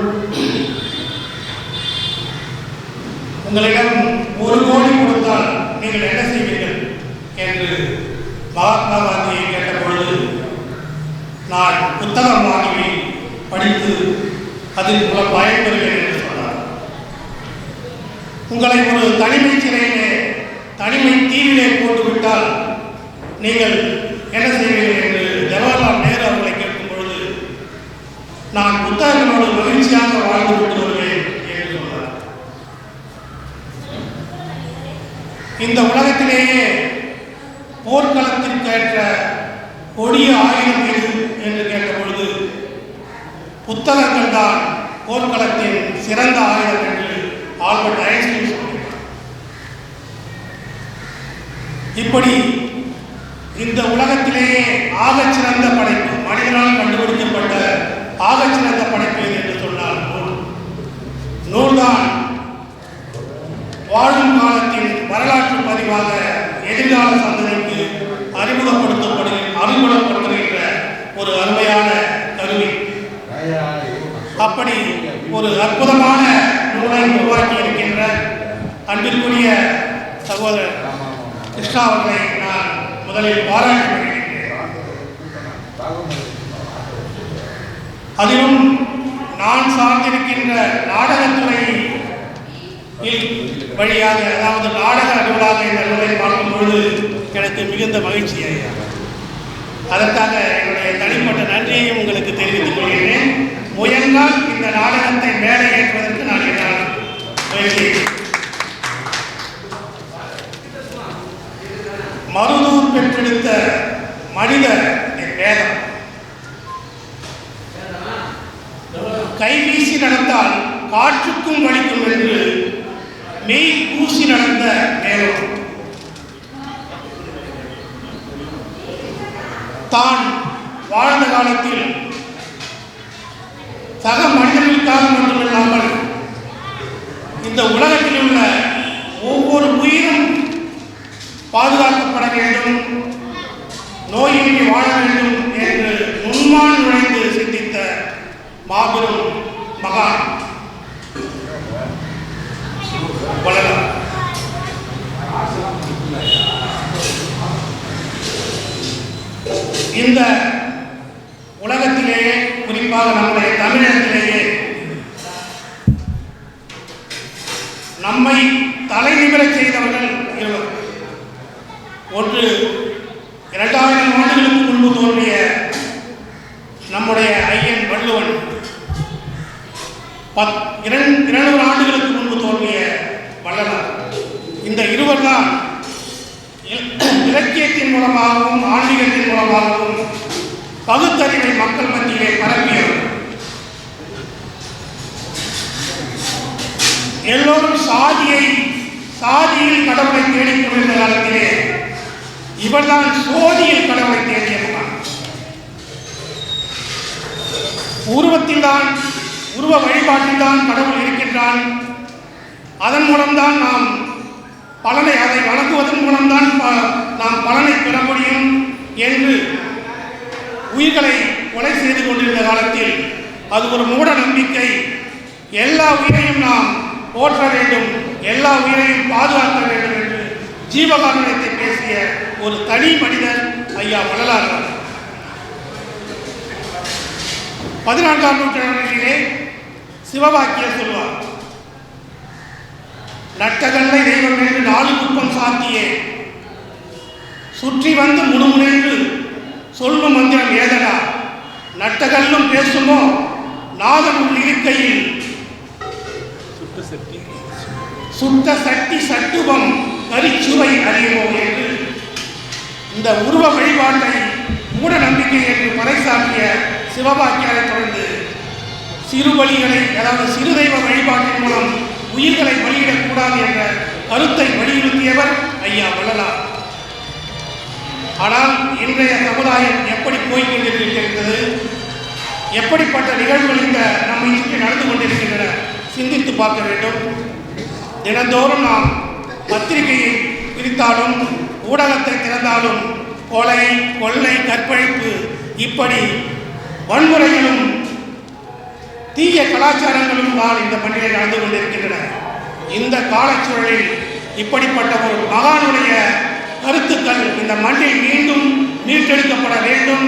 உங்களிடம் 1 கோடி கொடுத்தால் நீங்கள் என்ன செய்வீர்கள் என்று மகாத்மா காந்தியை கேட்ட பொழுது நான் புத்தகம் வாங்கி படித்து அதில் மூலம் பயன்பெறுவேன் என்று சொன்னார். உங்களை ஒரு தனிமை சிறையிலே தனிமை தீவிலே போட்டுவிட்டால் நீங்கள் என்ன செய்வீர்கள் என்று ஜவஹர்லால் நேரு அவர்களை கேட்கும் பொழுது நான் புத்தகங்களோடு மகிழ்ச்சியாக வாழ்ந்து விட்டு வருவேன் என்று சொன்னார். இந்த உலகத்திலேயே போர்க்களத்திற்கேற்ற கொடிய ஆயுதம் எது என்று கேட்ட பொழுது புத்தகங்கள் தான் போர்க்களத்தின் சிறந்த ஆயுதம் என்று ஆல்பர்ட் ஐன்ஸ்டீன் சொல்கிறார். இப்படி இந்த உலகத்திலேயே ஆகச்சிறந்த படைப்பு, மனிதனால் கண்டுபிடிக்கப்பட்ட ஆகச்சிறந்த படைப்பு எது என்று சொன்னால் நூல்தான் வாழும் காலத்தின் வரலாற்று பதிவாக எதிர்கால சந்ததிக்கு அறிமுகப்படுத்துகின்ற ஒரு அருமையான கருவி. அப்படி ஒரு அற்புதமான நூலை உருவாக்கி இருக்கின்ற அன்பிற்குரிய சகோதரர் கிருஷ்ணா அவர்களை நான் முதலில் பாராட்டி வருகின்றேன். அதிலும் நான் சார்ந்திருக்கின்ற நாடகத்துறையில் வழியாக, அதாவது நாடக அலுவலாக இந்த நூலை பார்க்கும் பொழுது எனக்கு மிகுந்த மகிழ்ச்சி ஐயா. அதற்காக என்னுடைய தனிப்பட்ட நன்றியையும் உங்களுக்கு தெரிவித்துக் கொள்கிறேன். முயன்றால் இந்த நாடகத்தை மேலே ஏற்றுவதற்கு நான் என்னால் முயற்சி. மருதூர் பெற்றெடுத்த மனித வேதம் கைவீசி நடந்தால் காற்றுக்கும் வலிக்கும் என்று மெய் பூசி நடந்த மேலும் தான் வாழ்ந்த காலத்தில் சக மனிதர்களுக்காக மட்டுமில்லாமல் இந்த உலகத்தில் உள்ள ஒவ்வொரு உயிரும் பாதுகாக்கப்பட வேண்டும், நோயின்றி வாழ வேண்டும் என்று முன்மான் நுழைந்து சிந்தித்த மாபெரும் மகான் வள்ளலார். இந்த உலகத்திலேயே, குறிப்பாக நம்முடைய தமிழகத்திலேயே நம்மை தலை நிமிரச் செய்தவர்கள் இருவர். ஒன்று 2000 ஆண்டுகளுக்கு முன்பு தோன்றிய நம்முடைய ஐயன் வள்ளுவன், 200 ஆண்டுகளுக்கு முன்பு தோன்றிய வள்ளலார். இந்த இருவர் தான் இலக்கியத்தின் மூலமாகவும் ஆன்மீகத்தின் மூலமாகவும் பகுத்தறிவை மக்கள் மத்தியிலே பரப்பியவர். எல்லோரும் சாதியில் கடவுளை தேடிக்கொண்டிருந்த காலத்திலே இவர்தான் சோதியில் கடவுளை தேடியவர். உருவ வழிபாட்டில் தான் கடவுள் இருக்கின்றான். அதன் மூலம்தான் நாம் அதை வழங்குவதன் மூலம்தான் நாம் பலனை பெற முடியும் என்று உயிர்களை கொலை செய்து கொண்டிருந்த காலத்தில் அது ஒரு மூட நம்பிக்கை. எல்லா உயிரையும் நாம் போற்ற வேண்டும், எல்லா உயிரையும் பாதுகாக்க வேண்டும் என்று ஜீவகாருண்யத்தை பேசிய ஒரு தனி மனிதர் ஐயா வள்ளலார். 14ஆம் நூற்றாண்டிலே சிவவாக்கியர் சொல்வார், நட்டகல்லை தெய்வம் என்று 4 குப்பம் சாத்தியே சுற்றி வந்து முணுமுனென்று சொல்லும் மந்திரம் ஏதடா, நட்டகல்லும் பேசுமோ நாதன் உள் இருக்கையில் சுத்த சட்டி சட்டுவம் கரிச்சுவை அறியுமோ என்று இந்த உருவ வழிபாட்டை மூட நம்பிக்கை என்று பறைசாற்றிய சிவபாக்கியரை தொடர்ந்து சிறு பலிகளை, அதாவது சிறு தெய்வ வழிபாட்டின் மூலம் உயிர்களை பலியிடக்கூடாது என்ற கருத்தை வலியுறுத்தியவர் ஐயா வள்ளலார். ஆனால் இன்றைய சமுதாயம் எப்படி போய்கொண்டிருக்கிறது, எப்படிப்பட்ட நிகழ்வுகள் இந்த நம்மை சுற்றி நடந்து கொண்டிருக்கின்றன சிந்தித்து பார்க்க வேண்டும். தினந்தோறும் நாம் பத்திரிகையை பிரித்தாலும் ஊடகத்தை திறந்தாலும் கொலை, கொள்ளை, கற்பழிப்பு, இப்படி வன்முறைகளும் தீய கலாச்சாரங்களும் தான் இந்த மண்ணிலே நடந்து கொண்டிருக்கின்றன. இந்த காலச்சூழலில் இப்படிப்பட்ட ஒரு மகானுடைய கருத்துக்கள் இந்த மண்ணில் மீண்டும் மீட்டெடுக்கப்பட வேண்டும்.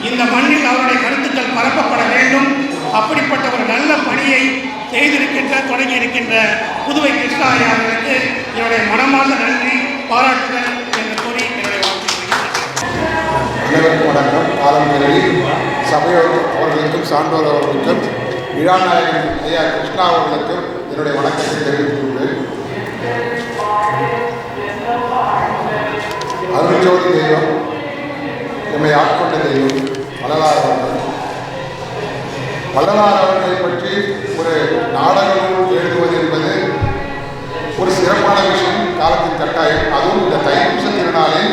இந்த மண்ணில் அவருடைய கருத்துக்கள் பரப்பப்பட வேண்டும். அப்படிப்பட்ட ஒரு நல்ல பணியை தொடங்கி இருக்கின்ற புதுவை கிருஷ்ணா ஐயா அவர்களுக்கு என்னுடைய மனமார்ந்த நன்றி, பாராட்டுகள் என்று கூறி என்னுடைய அனைவருக்கும் வணக்கம். ஆலம்பேரில் சபையோர் அவர்களுக்கும் சான்றோர் அவர்களுக்கும் விழாநாயகன் ஐயா கிருஷ்ணா அவர்களுக்கும் என்னுடைய வணக்கத்தை தெரிவித்துக் கொள்கிறேன். அருள்ஜோதி தெய்வம், எம்மை ஆட்கொண்ட தெய்வம் வள்ளலார் அவர்கள். வள்ளலார் அவர்களை பற்றி ஒரு நாடகம் கட்டாயம் அதுவும் இந்த தைப்பூச திருநாளில்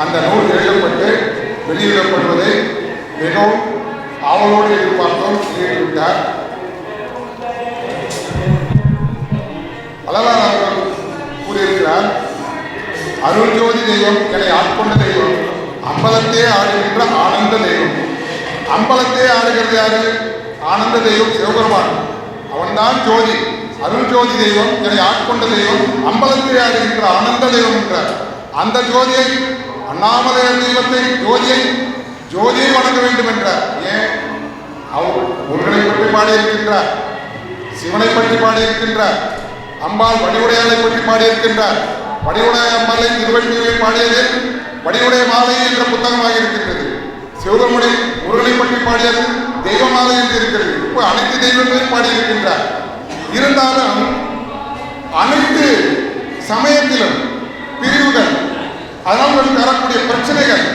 அந்த நூல் எழுதப்பட்டு வெளியிடப்படுவதை மிகவும் ஆவலோடு எதிர்பார்த்தோம். வெளியிட்டுவிட்டார். வள்ளலார் அவர்கள் கூறியிருக்கிறார், அருள் ஜோதி தெய்வம் என்னை ஆட்கொண்ட தெய்வம், அம்பலத்தே ஆடுகின்ற ஆனந்த தெய்வம். அம்பலத்தே ஆடுகிறது யாரு? ஆனந்த தெய்வம் சிவபெருமான். அவன்தான் ஜோதி. அருள் ஜோதி தெய்வம் என்னை ஆட்கொண்ட தெய்வம், அம்பலத்தே ஆடுகின்ற ஆனந்த தெய்வம் என்றார். அந்த ஜோதியை, அண்ணாமலையார் தெய்வத்தை, ஜோதியை வணங்க வேண்டும் என்றார். ஏன்? அவர் முருகனை பற்றி பாடியிருக்கின்றார், சிவனை பற்றி பாடியிருக்கின்றார், அம்பாள் வடிவுடையாளை பற்றி பாடியிருக்கின்றார். வடிவுடைய அம்பாளை திருவள்ளுவரை பாடியது வடிவுடைய மாலை என்ற புத்தகமாக இருக்கின்றது. சிவபெருமனை முருகனை பற்றி பாடியது தெய்வ மாலை என்று இருக்கிறது. இப்போ அனைத்து தெய்வங்களையும் பாடியிருக்கின்றார். இருந்தாலும் அனைத்து சமயத்திலும் பிரிவுகள், அதனால் வரக்கூடிய பிரச்சனைகள்,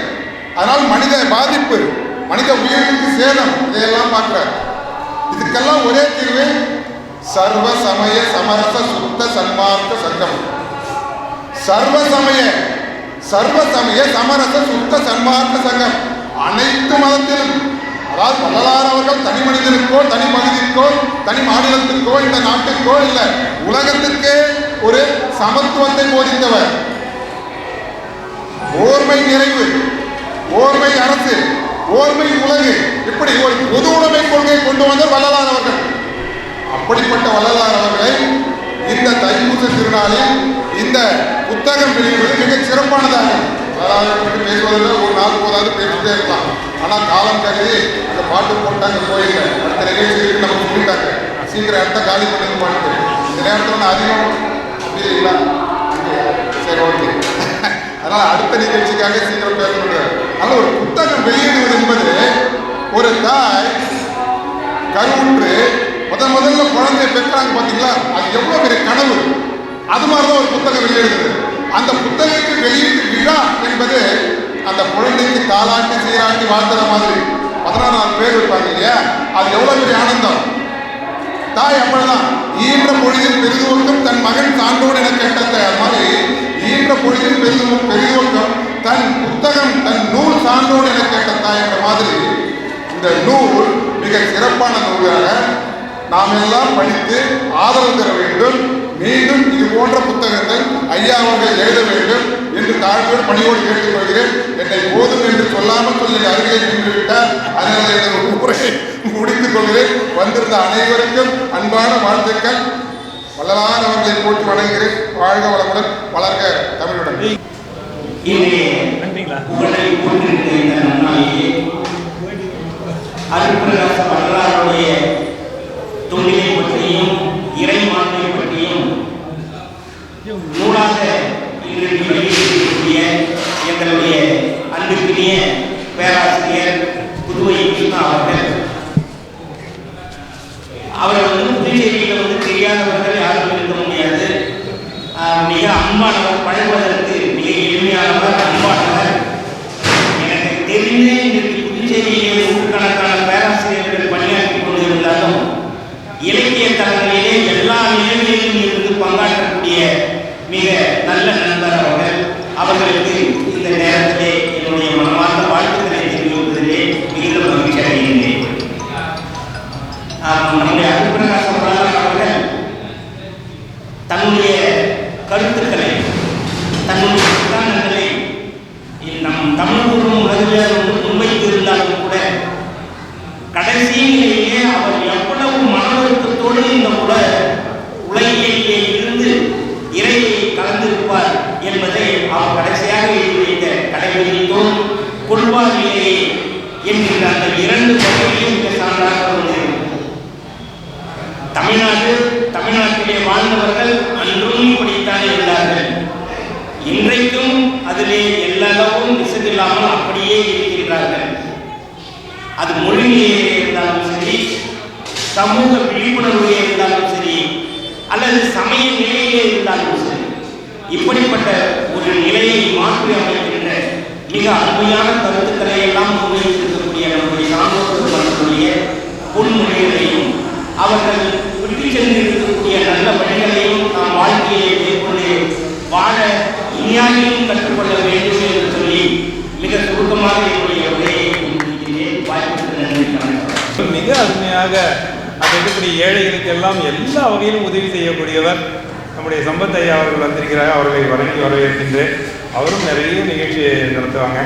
அதனால் மனித பாதிப்பு, மனித உயிருக்கு சேதம், இதையெல்லாம் பார்க்கிறார். இதுக்கெல்லாம் ஒரே தீர்வு சர்வ சமய சமரச சுத்த சன்மார்க்க சங்கம். சர்வ சமய சமரச சுத்த சன்மார்க்க சங்கம் அனைத்து மதத்திலும், அதாவது வள்ளலார் அவர்கள் தனி மனிதனுக்கோ, தனி பகுதிக்கோ, தனி மாநிலத்திற்கோ, இந்த நாட்டுக்கோ இல்லை, உலகத்திற்கே ஒரு சமத்துவத்தை போதித்தவர். ஓர்மை நிறைவு, ஓர்மை அரசு, ஓர்மை உலகு, இப்படி ஒரு பொது உடைமை கொள்கையை கொண்டு வந்த வள்ளலார் அவர்கள். அப்படிப்பட்ட வள்ளலார் அவர்களை இந்த தைப்பூச திருநாளில் இந்த புத்தகம் வெளியிடுவது மிக சிறப்பானதாக. வள்ளலாரை பற்றி பேசுவதில் ஒரு நாள் போதாது பேசிட்டே இருக்கலாம். ஆனால் காலம் கருதி அந்த பாட்டு போட்டாங்க கோயில்ல, அடுத்த நிகழ்ச்சிக்கு நம்ம சொல்லிட்டாங்க, சீக்கிரம் இடத்த காலி பண்ணி பாட்டு. இந்த நேரத்தில் நான் அதிகம் அப்படி இல்லைங்களா? சரி, ஓகே. அதனால அடுத்த நிகழ்ச்சிக்காக சீக்கிரம் பேச முடியாது. அதனால ஒரு புத்தகம் வெளியிடுவது என்பது, ஒரு தாய் கருவுற்று முதல்ல குழந்தைய பெற்றாங்க பார்த்தீங்களா, அது எவ்வளவு பெரிய கனவு. அது மாதிரிதான் ஒரு புத்தகம் வெளியிடுகிறது. அந்த புத்தகத்தை வெளியீட்டு விழா என்பது அந்த குழந்தைக்கு தாளாட்டி சீராட்டி வாழ்த்துற மாதிரி 16 பேர் இருப்பாங்க இல்லையா, அது எவ்வளவு பெரிய ஆனந்தம். தாய் அப்படிதான் ஈன்ற பொழுதில் பெரிதுவக்கம் தன் மகன் சான்றோடு என கேட்ட மாதிரி, ஈன்ற பொழுதில் பெரிதுவக்கம் தன் புத்தகம் தன் நூல் சான்றோடு என கேட்ட தாய் என்ற மாதிரி இந்த நூல் மிக சிறப்பான நூலாக நாம் எல்லாம் படித்து ஆதரவு தர வேண்டும். மீண்டும் இது போன்ற புத்தகங்கள் ஐயா அவர்கள் எழுத வேண்டும் என்று தாழ்வோடு பணியோடு கேட்டுக்கொள்கிறேன். என்னை போதும் என்று சொல்லாமல் சொல்லி அருகிலே நின்றுவிட்டார். அதனால் எனது உரையை முடித்துக் கொள்கிறேன். வந்திருந்த அனைவருக்கும் அன்பான வாழ்த்துக்கள். வள்ளலார் அவர்களை போட்டு வணங்குகிறேன். வாழ்க வளமுடன், வளர்க தமிழுடன். வள்ளலாருடைய தொழிலை பற்றியும் இறைமாண்மை பற்றியும் நூலாக இன்றைக்கு வெளியிட்டிருக்கக்கூடிய எங்களுடைய அன்புக்குரிய பேராசிரியர் புதுவை கிருஷ்ணா அவர்கள் புதுச்சேரியில் தெரியாதவர்கள் யாரும் இருக்க முடியாது. மிக அன்பானவர், பழகுவதற்கு மிக எளிமையானவர், அன்பானவர். எனக்கு தெரிந்தே இன்றைக்கு புதுச்சேரியிலே நூற்றுக்கணக்கான பேராசிரியர்கள் பணியாற்றி கொண்டிருந்தாலும் இலக்கிய தளங்களிலே எல்லா நிலைகளிலும் இருந்து பங்காற்றக்கூடிய மிக நல்ல நண்பர் அவர்கள். அவர்களுக்கு இந்த நேரத்திலே என்னுடைய மனமார்ந்த வாழ்த்துக்களை தெரிவிப்பதிலே மிகுந்த மகிழ்ச்சி அடைகின்றேன். நம்முடைய அருள்பிரகாசம் அவர்கள் தன்னுடைய கருத்துக்களை, தன்னுடைய சித்தாந்தங்களை நம் தமிழ் உலகில் முன்வைத்து இருந்தாலும் கூட கடைசி நிலையிலே அவர் எவ்வளவு மனவருத்தத்தோடு இந்த உலகிலேயே இருந்து இறையை கலந்திருப்பார் என்பதை அவர் கடைசியாக எழுதி வைத்த கடைபிடித்தோம் கொள்வாரிலேயே என்கின்ற அந்த 2 பகுதியும் மிக சான்றாக உள்ளது. தமிழ்நாட்டிலே வாழ்ந்தவர்கள் அன்றும் இப்படித்தான் இருந்தார்கள். இன்றைக்கும் அதிலே எல்லாவும் விசதில்லாமல் அப்படியே இருக்கின்றார்கள். அது மொழி நிலையிலே இருந்தாலும் சரி, சமூக விழிப்புணர்வு இருந்தாலும் சரி, அல்லது சமய நிலையிலே இருந்தாலும் சரி, இப்படிப்பட்ட ஒரு நிலையை மாற்றி அமைக்கின்ற மிக அருமையான கருத்துக்களை எல்லாம் முன்வைத்திருக்கக்கூடிய நம்முடைய சான்றோர்கள் மன்றக்கூடிய பொன்மொழிகளையும் அவர்கள் விட்டு சென்றிருக்கக்கூடிய நல்ல வழிகளையும் நாம் வாழ்க்கையை மேற்கொண்டு வாழ நமக்கெல்லாம் எல்லா வகையிலும் உதவி செய்யக்கூடியவர் நம்முடைய சம்பத் ஐயா அவர்கள் வந்திருக்கிறார். அவர்களை வணங்கி வரவேற்கின்றேன். அவரும் நிறைய நிகழ்ச்சி நடத்துவாங்க.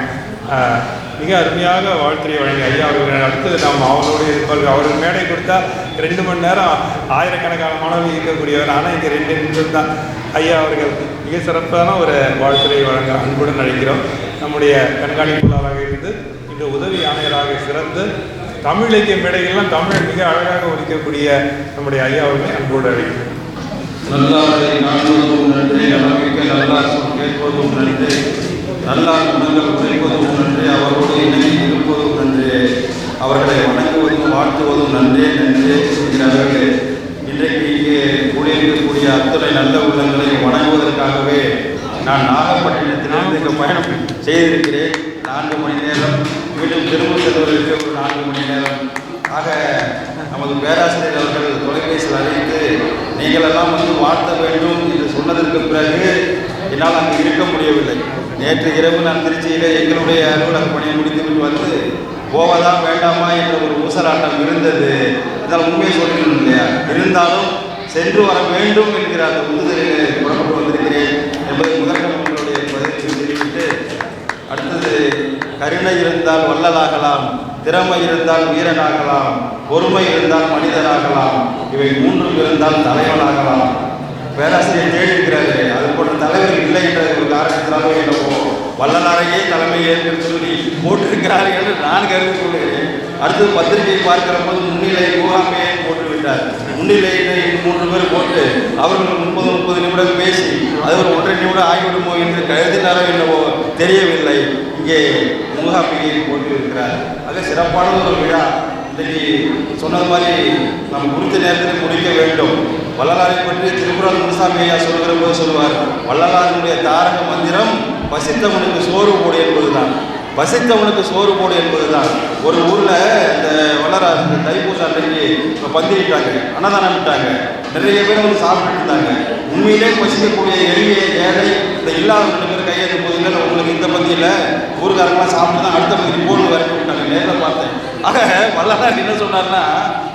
மிக அருமையாக வாழ்த்துறை வழங்கி ஐயா அவர்கள் அடுத்தது நாம் அவரோடு இருப்பார்கள். அவருக்கு மேடை கொடுத்தா 2 மணி நேரம் ஆயிரக்கணக்கான மாணவர்கள் இருக்கக்கூடியவர். ஆனால் இங்கே 2 நிமிஷம் தான். ஐயா அவர்கள் மிக சிறப்பான ஒரு வாழ்த்துறை வழங்க அன்புடன் அழைக்கிறோம். நம்முடைய கண்காணிப்பாளராக இருந்து இன்று உதவி ஆணையராக சிறந்து தமிழ் இலக்கிய மேடைகள்லாம் தமிழை மிக அழகாக ஒலிக்கக்கூடிய நம்முடைய ஐயா அவர்களை அன்போடு அழைக்கிறோம். நல்லாரை காண்பதும் நன்றி, அளமிக்க நல்லார் சொல் கேட்பதும் நன்றி, நல்லார் குணங்கள் உரைப்பதும் நன்றி, அவரோடு இணைந்து இருப்பதும் நன்றி, அவர்களை வணங்குவதும் வாழ்த்துவதும் நன்றே நன்றே என்கிறார்களே. இன்றைக்கு இங்கே கூடியிருக்கக்கூடிய அத்தனை நல்ல உள்ளங்களை வணங்குவதற்காகவே நான் நாகப்பட்டினத்திலிருந்து இங்கே பயணம் செய்திருக்கிறேன். 4 மணி நேரம், மீண்டும் திரும்ப செல்வதற்கு ஒரு 4 மணி நேரம். ஆக நமது பேராசிரியர் அவர்கள் தொலைபேசியில் அழைத்து நீங்களெல்லாம் வந்து வாழ்த்த வேண்டும் என்று சொன்னதற்கு பிறகு என்னால் அங்கு இருக்க முடியவில்லை. நேற்று இரவு நான் திருச்சியிலே எங்களுடைய அலுவலக பணியை முடித்துவிட்டு வந்து போவதா வேண்டாமா என்ற ஒரு ஊசலாட்டம் இருந்தது. இதனால் உண்மையை சொல்லணும் இல்லையா? இருந்தாலும் சென்று வர வேண்டும் என்கிற அந்த உந்துதலில் புறப்பட்டு வந்திருக்கிறேன் என்பதை முதற்கண் உங்களுடைய பதிலை தெரிவித்து, அடுத்தது கருணை இருந்தால் வள்ளலாகலாம், திறமை இருந்தால் வீரனாகலாம், பொறுமை இருந்தால் மனிதனாகலாம், இவை 3 இருந்தால் தலைவனாகலாம். பேராசிரியர் தேடி இருக்கிறாரு. அது போன்ற தலைவர் இல்லை என்ற ஒரு காரணத்தினால என்னவோ வள்ளலாரையே தலைமை ஏற்று சொல்லி போட்டிருக்கிறார் என்று நான் கருதி கொள்கிறேன். அடுத்தது பத்திரிகை பார்க்கிற போது முன்னிலை முகாமையே போட்டுவிட்டார். முன்னிலையை 3 பேர் போட்டு அவர்கள் 30 நிமிடம் பேசி அது ஒரு 1.5 நிமிடம் ஆகிவிடுமோ என்று கருதினாரோ என்னவோ தெரியவில்லை. இங்கே முகாமையை போட்டு இருக்கிறார். ஆக சிறப்பான ஒரு விழா. இன்றைக்கு சொன்னது மாதிரி நாம் குறித்த நேரத்தில் முடிக்க வேண்டும். வள்ளலாரை பற்றி திருக்குறள் முனுசாமி ஐயா சொல்கிற போது சொல்லுவார், வள்ளலாருடைய தாரக மந்திரம் பசித்தவனுக்கு சோறு போடு என்பதுதான். பசித்தவனுக்கு சோறு போடு என்பதுதான். ஒரு ஊரில் இந்த வள்ளலார் இந்த தைப்பூசம் அன்றைக்கு பந்திட்டாங்க, அன்னதானம் விட்டாங்க. நிறைய பேர் வந்து சாப்பிட்டு இருந்தாங்க. உண்மையிலே பசிக்கக்கூடிய எளிய ஏழை இந்த இல்லாத 2 பேர் கையெழுத்து போது இல்லை உங்களுக்கு இந்த பந்தியில் ஊருக்காரங்களாம் சாப்பிட்டு தான் அடுத்த பகுதி போன்னு வரைக்கும் விட்டாங்க. நேரில் பார்த்தேன். ஆக வள்ளலார் என்ன சொன்னார்னா,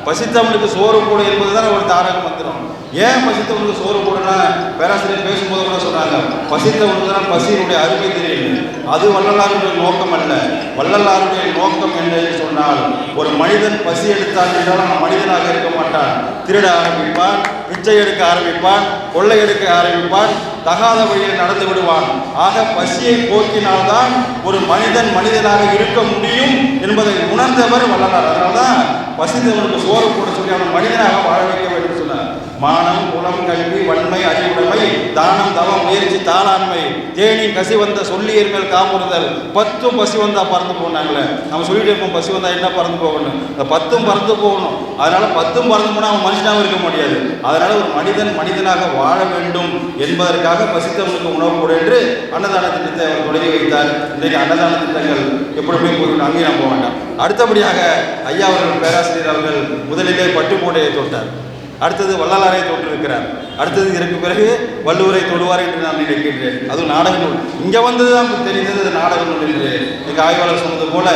பசித்தவனுக்கு சோறு போடு என்பது தான் ஒரு தாரக மந்திரம். ஏன் பசித்தவனுக்கு சோறு போடுனா பேராசிரியர் பேசும்போது கூட சொன்னாங்க, பசித்தவனுக்கு தான் பசியினுடைய அருமை தெரியும். அது வள்ளலாருடைய நோக்கம் அல்ல. வள்ளலாருடைய நோக்கம் என்ன சொன்னால், ஒரு மனிதன் பசி எடுத்தான் என்றால் அவன் மனிதனாக இருக்க மாட்டான். திருட ஆரம்பிப்பான், பிச்சை எடுக்க ஆரம்பிப்பான், கொள்ளை எடுக்க ஆரம்பிப்பான், தகாத வழியில் நடந்து விடுவான். ஆக பசியை போக்கினால்தான் ஒரு மனிதன் மனிதனாக இருக்க முடியும் என்பதை உணர்ந்தவர் வள்ளலார். அதனால்தான் பசித்தவனுக்கு சோறு போட சொல்லி அவன் மனிதனாக வாழ வைக்க வேண்டும் சொன்னார். மானம், குலம், கல்வி, வன்மை, அறிவுடைமை, தானம், தவம், முயற்சி, தாளாண்மை, தேனி கசி வந்த சொல்லியர் மேல் காமுறுதல், 10 பசி வந்தா பறந்து போனாங்களே. நம்ம சொல்லிட்டு இருப்போம் பசி வந்தா என்ன பறந்து போகணும், இந்த 10 பறந்து போகணும். அதனால 10 பறந்து போனால் அவன் மனுஷனாக இருக்க முடியாது. அதனால ஒரு மனிதன் மனிதனாக வாழ வேண்டும் என்பதற்காக பசித்தவனுக்கு உணவு கூட என்று அன்னதான திட்டத்தை அவர் தொடங்கி வைத்தார். இன்றைக்கு அன்னதான திட்டங்கள் எப்படியுமே போய் அங்கேயும் நான் போக வேண்டாம். அடுத்தபடியாக ஐயா அவர்கள் பேராசிரியர் அவர்கள் முதலிலே பட்டுக்கோட்டையை தொட்டார். அடுத்தது வள்ளலாரை தொட்டிருக்கிறார். அடுத்தது இதற்கு பிறகு வள்ளுவரை தொடுவார் என்று நான் நினைக்கின்றேன். அதுவும் நாடக நூல். இங்கே வந்தது தான் தெரிந்தது அது நாடக நூல் என்று எங்கள் ஆய்வாளர் சொன்னது போல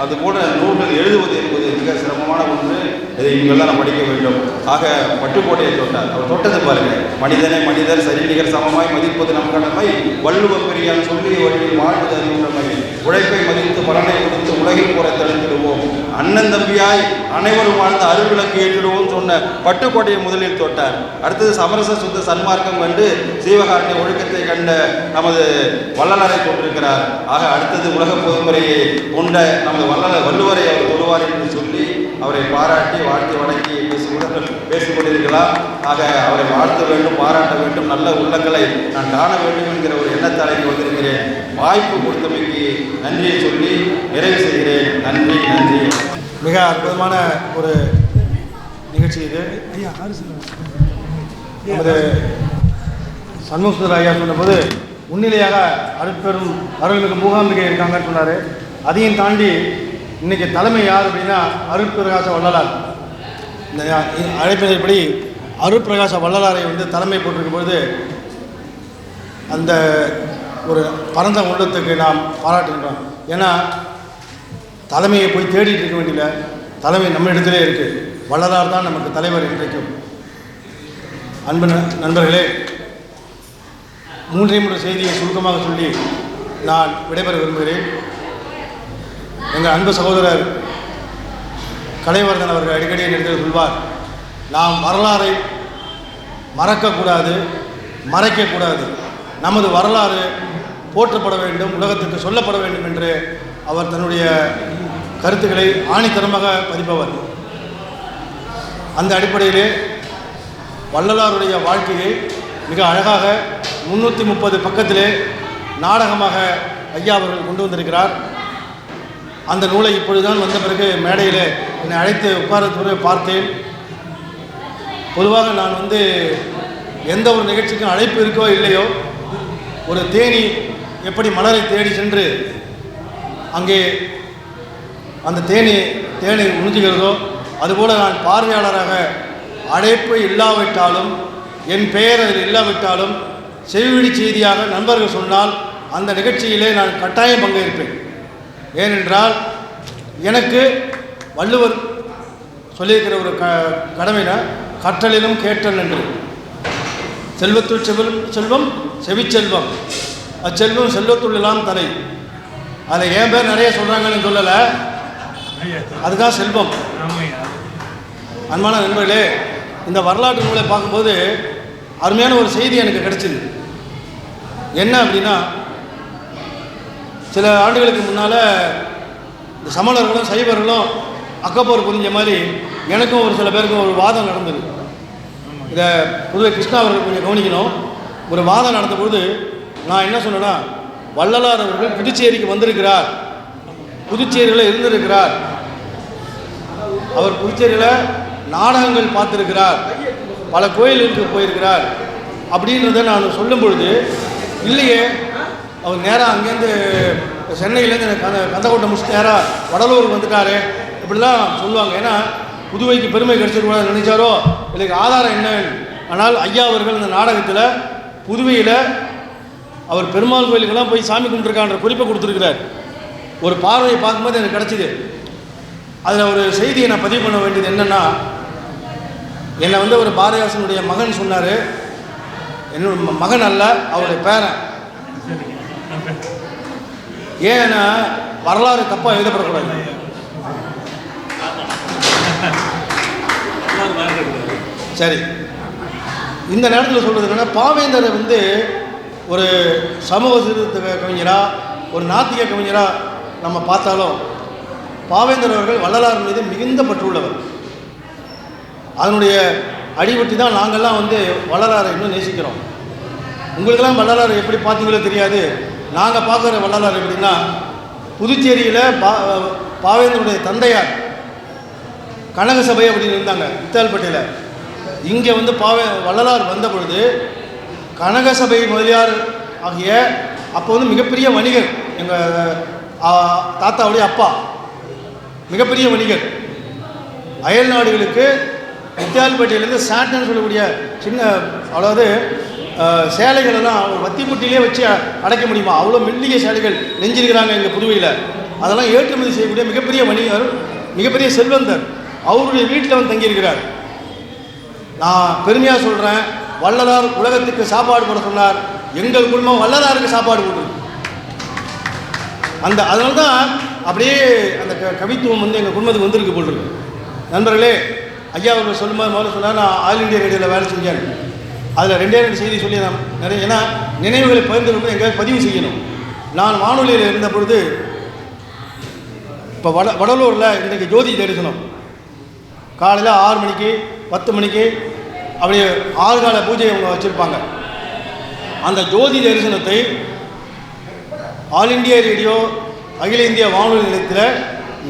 அது போல நூல்கள் எழுதுவது என்பது மிக சிரமமான ஒன்று. இதை இவங்கெல்லாம் நான் படிக்க வேண்டும். ஆக பட்டுக்கோட்டையை தொட்டார். அவர் தொட்டது பாருங்க, மனிதனை மனிதர் சரிநிகர் சமமாய் மதிப்பது நம் கடமை, வள்ளுவ பெரியான் சொல்லி வழியில் வாழ்வது அறிவுடைமை, உழைப்பை மதித்து பலனை கொடுத்து உலகில் போற தடுத்திடுவோம், அண்ணன் தம்பியாய் அனைவரும் வாழ்ந்து அருள்விளக்கு ஏற்றிடுவோம் சொன்ன பட்டுக்கோட்டையை முதலில் தொட்டார். அடுத்தது சமரச சுத்த சன்மார்க்கம் கண்டு சீவகாரண்ய ஒழுக்கத்தை கண்ட நமது வள்ளலாரை கொண்டிருக்கிறார். ஆக அடுத்தது உலக பொதுமுறையை கொண்ட நமது வள்ளுவரை அவர் தொடுவார் என்று சொல்லி அவரை பாராட்டி வாழ்த்தி வணங்கி பேசிக் கொண்டிருக்கலாம். ஆக அவரை வாழ்த்த வேண்டும், பாராட்ட வேண்டும், நல்ல உள்ளங்களை நான் காண வேண்டும் என்கிற ஒரு எண்ணத்தாலை வந்திருக்கிறேன். வாய்ப்பு கொடுத்தமைக்கு நன்றியை சொல்லி நிறைவு செய்கிறேன். நன்றி நன்றி. மிக அற்புதமான ஒரு நிகழ்ச்சி இது. நமது சண்முகசுந்தர ஐயா சொன்னபோது முன்னிலையாக அருட்பெரும் அருள்மிகு மூகாம்பிகை இருக்காங்கன்னு சொன்னார். அதையும் தாண்டி இன்றைக்கி தலைமை யார் அப்படின்னா அருட்பிரகாச வள்ளலார். இந்த அழைப்பின்படி அருட்பிரகாச வள்ளலாரை வந்து தலைமை போட்டிருக்கும் பொழுது அந்த ஒரு பரந்த உள்ளத்துக்கு நாம் பாராட்டுகின்றோம். ஏன்னா தலைமையை போய் தேடிட்டு இருக்க வேண்டியதில்லை, தலைமை நம்ம இடத்திலே இருக்குது. வள்ளலார் தான் நமக்கு தலைவர் இன்றைக்கும். அன்பு நண்பர்களே, மூன்றே செய்தியை சுருக்கமாக சொல்லி நான் விடைபெற விரும்புகிறேன். எங்கள் அன்பு சகோதரர் கலைவர்தன் அவர்கள் அடிக்கடி எடுத்து சொல்வார், நாம் வரலாறை மறக்கக்கூடாது, மறைக்கக்கூடாது. நமது வரலாறு போற்றப்பட வேண்டும், உலகத்துக்கு சொல்லப்பட வேண்டும் என்று அவர் தன்னுடைய கருத்துக்களை ஆணித்தரமாக பதிப்பவர். அந்த அடிப்படையிலே வள்ளலாருடைய வாழ்க்கையை மிக அழகாக 330 பக்கத்திலே நாடகமாக ஐயா அவர்கள் கொண்டு வந்திருக்கிறார். அந்த நூலை இப்பொழுதுதான் வந்த பிறகு மேடையில் என்னை அழைத்து உட்கார பார்த்தேன். பொதுவாக நான் எந்த ஒரு நிகழ்ச்சிக்கும் அழைப்பு இருக்கோ இல்லையோ, ஒரு தேனி எப்படி மலரை தேடி சென்று அங்கே அந்த தேனை உறிஞ்சுகிறதோ, அதுபோல் நான் பார்வையாளராக அழைப்பு இல்லாவிட்டாலும், என் பெயர் அதில் இல்லாவிட்டாலும், செவிவழி செய்தியாக நண்பர்கள் சொன்னால் அந்த நிகழ்ச்சியிலே நான் கட்டாயம் பங்கேற்பேன். ஏனென்றால் எனக்கு வள்ளுவர் சொல்லியிருக்கிற ஒரு கடமைனா கற்றலிலும் கேட்டல் என்று. செல்வத்துள் செல்வம் செவிச்செல்வம், அச்செல்வம் செல்வத்துள்ளெல்லாம் தலை. அதில் என் பேர் நிறைய சொல்கிறாங்கன்னு சொல்லலை, அதுதான் செல்வம். அன்பான நண்பர்களே, இந்த வரலாற்று நூலை பார்க்கும்போது அருமையான ஒரு செய்தி எனக்கு கிடைச்சிது. என்ன அப்படின்னா, சில ஆண்டுகளுக்கு முன்னால் இந்த சமணர்களும் சைவர்களும் அக்கப்போர் புரிஞ்ச மாதிரி எனக்கும் ஒரு சில பேருக்கும் ஒரு வாதம் நடந்தது. இதை புதுவை கிருஷ்ணா அவர்கள் கொஞ்சம் கவனிக்கணும். ஒரு வாதம் நடந்த பொழுது நான் என்ன சொன்னேன்னா, வள்ளலார் அவர்கள் புதுச்சேரிக்கு வந்திருக்கிறார், புதுச்சேரியில் இருந்திருக்கிறார், அவர் புதுச்சேரியில் நாடகங்கள் பார்த்துருக்கிறார், பல கோயிலுக்கு போயிருக்கிறார் அப்படின்றத நான் சொல்லும் பொழுது, இல்லையே அவர் நேராக அங்கேருந்து சென்னையிலேருந்து கந்தக்கோட்டை முடிச்சுட்டு நேராக வடலூருக்கு வந்துட்டாரு இப்படிலாம் சொல்லுவாங்க. ஏன்னா புதுவைக்கு பெருமை கிடைச்சிருக்கூடாது நினைச்சாரோ, இதுக்கு ஆதாரம் என்ன? ஆனால் ஐயா அவர்கள் இந்த நாடகத்தில் புதுவையில் அவர் பெருமாள் கோயிலுக்கெல்லாம் போய் சாமி கும்பிட்டுருக்கான்ற குறிப்பை கொடுத்துருக்கிறார். ஒரு பார்வையை பார்க்கும்போது எனக்கு கிடச்சிது. அதில் ஒரு செய்தியை நான் பதிவு பண்ண வேண்டியது என்னென்னா, என்னை ஒரு பாரதிதாசனுடைய மகன் சொன்னார். என்னோட மகன் அல்ல, அவருடைய பேரன். ஏன்னா வரலாறு தப்பாக எழுதப்படக்கூடாது. சரி, இந்த நேரத்தில் சொல்கிறது என்னென்னா, பாவேந்தரை ஒரு சமூக சீர்திருத்த கவிஞராக, ஒரு நாத்திக கவிஞராக நம்ம பார்த்தாலும் பாவேந்தர் அவர்கள் வள்ளலார் மீது மிகுந்த பற்றுள்ளவர். அதனுடைய அடிபட்டு தான் நாங்கள்லாம் வள்ளலாரை இன்னும் நேசிக்கிறோம். உங்களுக்கெல்லாம் வள்ளலார் எப்படி பார்த்தீங்களோ தெரியாது. நாங்கள் பார்க்குற வள்ளலார் எப்படின்னா, புதுச்சேரியில் பாவேந்தருடைய தந்தையார் கனகசபை அப்படின்னு இருந்தாங்க வித்தால்பேட்டையில். இங்கே வள்ளலார் வந்த பொழுது கனகசபை முதலியார் ஆகிய அப்போ மிகப்பெரிய வணிகர், எங்கள் தாத்தாவுடைய அப்பா மிகப்பெரிய வணிகர். அயல் நாடுகளுக்கு வித்தியால்பேட்டையிலேருந்து சாட்டன் சொல்லக்கூடிய சின்ன, அதாவது சேலைகளெல்லாம் ஒரு வத்திப்புட்டிலே வச்சு அடைக்க முடியுமா, அவ்வளோ மெல்லிய சேலைகள் நெஞ்சிருக்கிறாங்க எங்கள் புதுவையில். அதெல்லாம் ஏற்றுமதி செய்யக்கூடிய மிகப்பெரிய வணிகர், மிகப்பெரிய செல்வந்தர். அவருடைய வீட்டில் தங்கியிருக்கிறார். நான் பெருமையாக சொல்கிறேன், வள்ளலார் உலகத்துக்கு சாப்பாடு போட சொன்னார். எங்கள் குடும்பம் வள்ளலாருக்கு சாப்பாடு போட்டுருக்கு. அதனால தான் அப்படியே அந்த கவித்துவம் எங்கள் குடும்பத்துக்கு வந்திருக்கு போல் இருக்கு. நண்பர்களே, ஐயா அவர்கள் சொல்லும்போது முதல்ல சொன்னார், நான் ஆல் இண்டியா ரேடியோவில் வேலை செஞ்சேன். அதில் 2 செய்தி சொல்லி நான் நிறைய, ஏன்னா நினைவுகளை பகிர்ந்து கொண்டு எங்கேயாவது பதிவு செய்யணும். நான் வானொலியில் இருந்த பொழுது இப்போ வடலூரில் இன்றைக்கு ஜோதி தரிசனம் காலையில் 6 மணிக்கு 10 மணிக்கு அப்படியே 6 கால பூஜை அவங்க வச்சுருப்பாங்க. அந்த ஜோதி தரிசனத்தை ஆல் இண்டியா ரேடியோ அகில இந்திய வானொலி நிலையத்தில்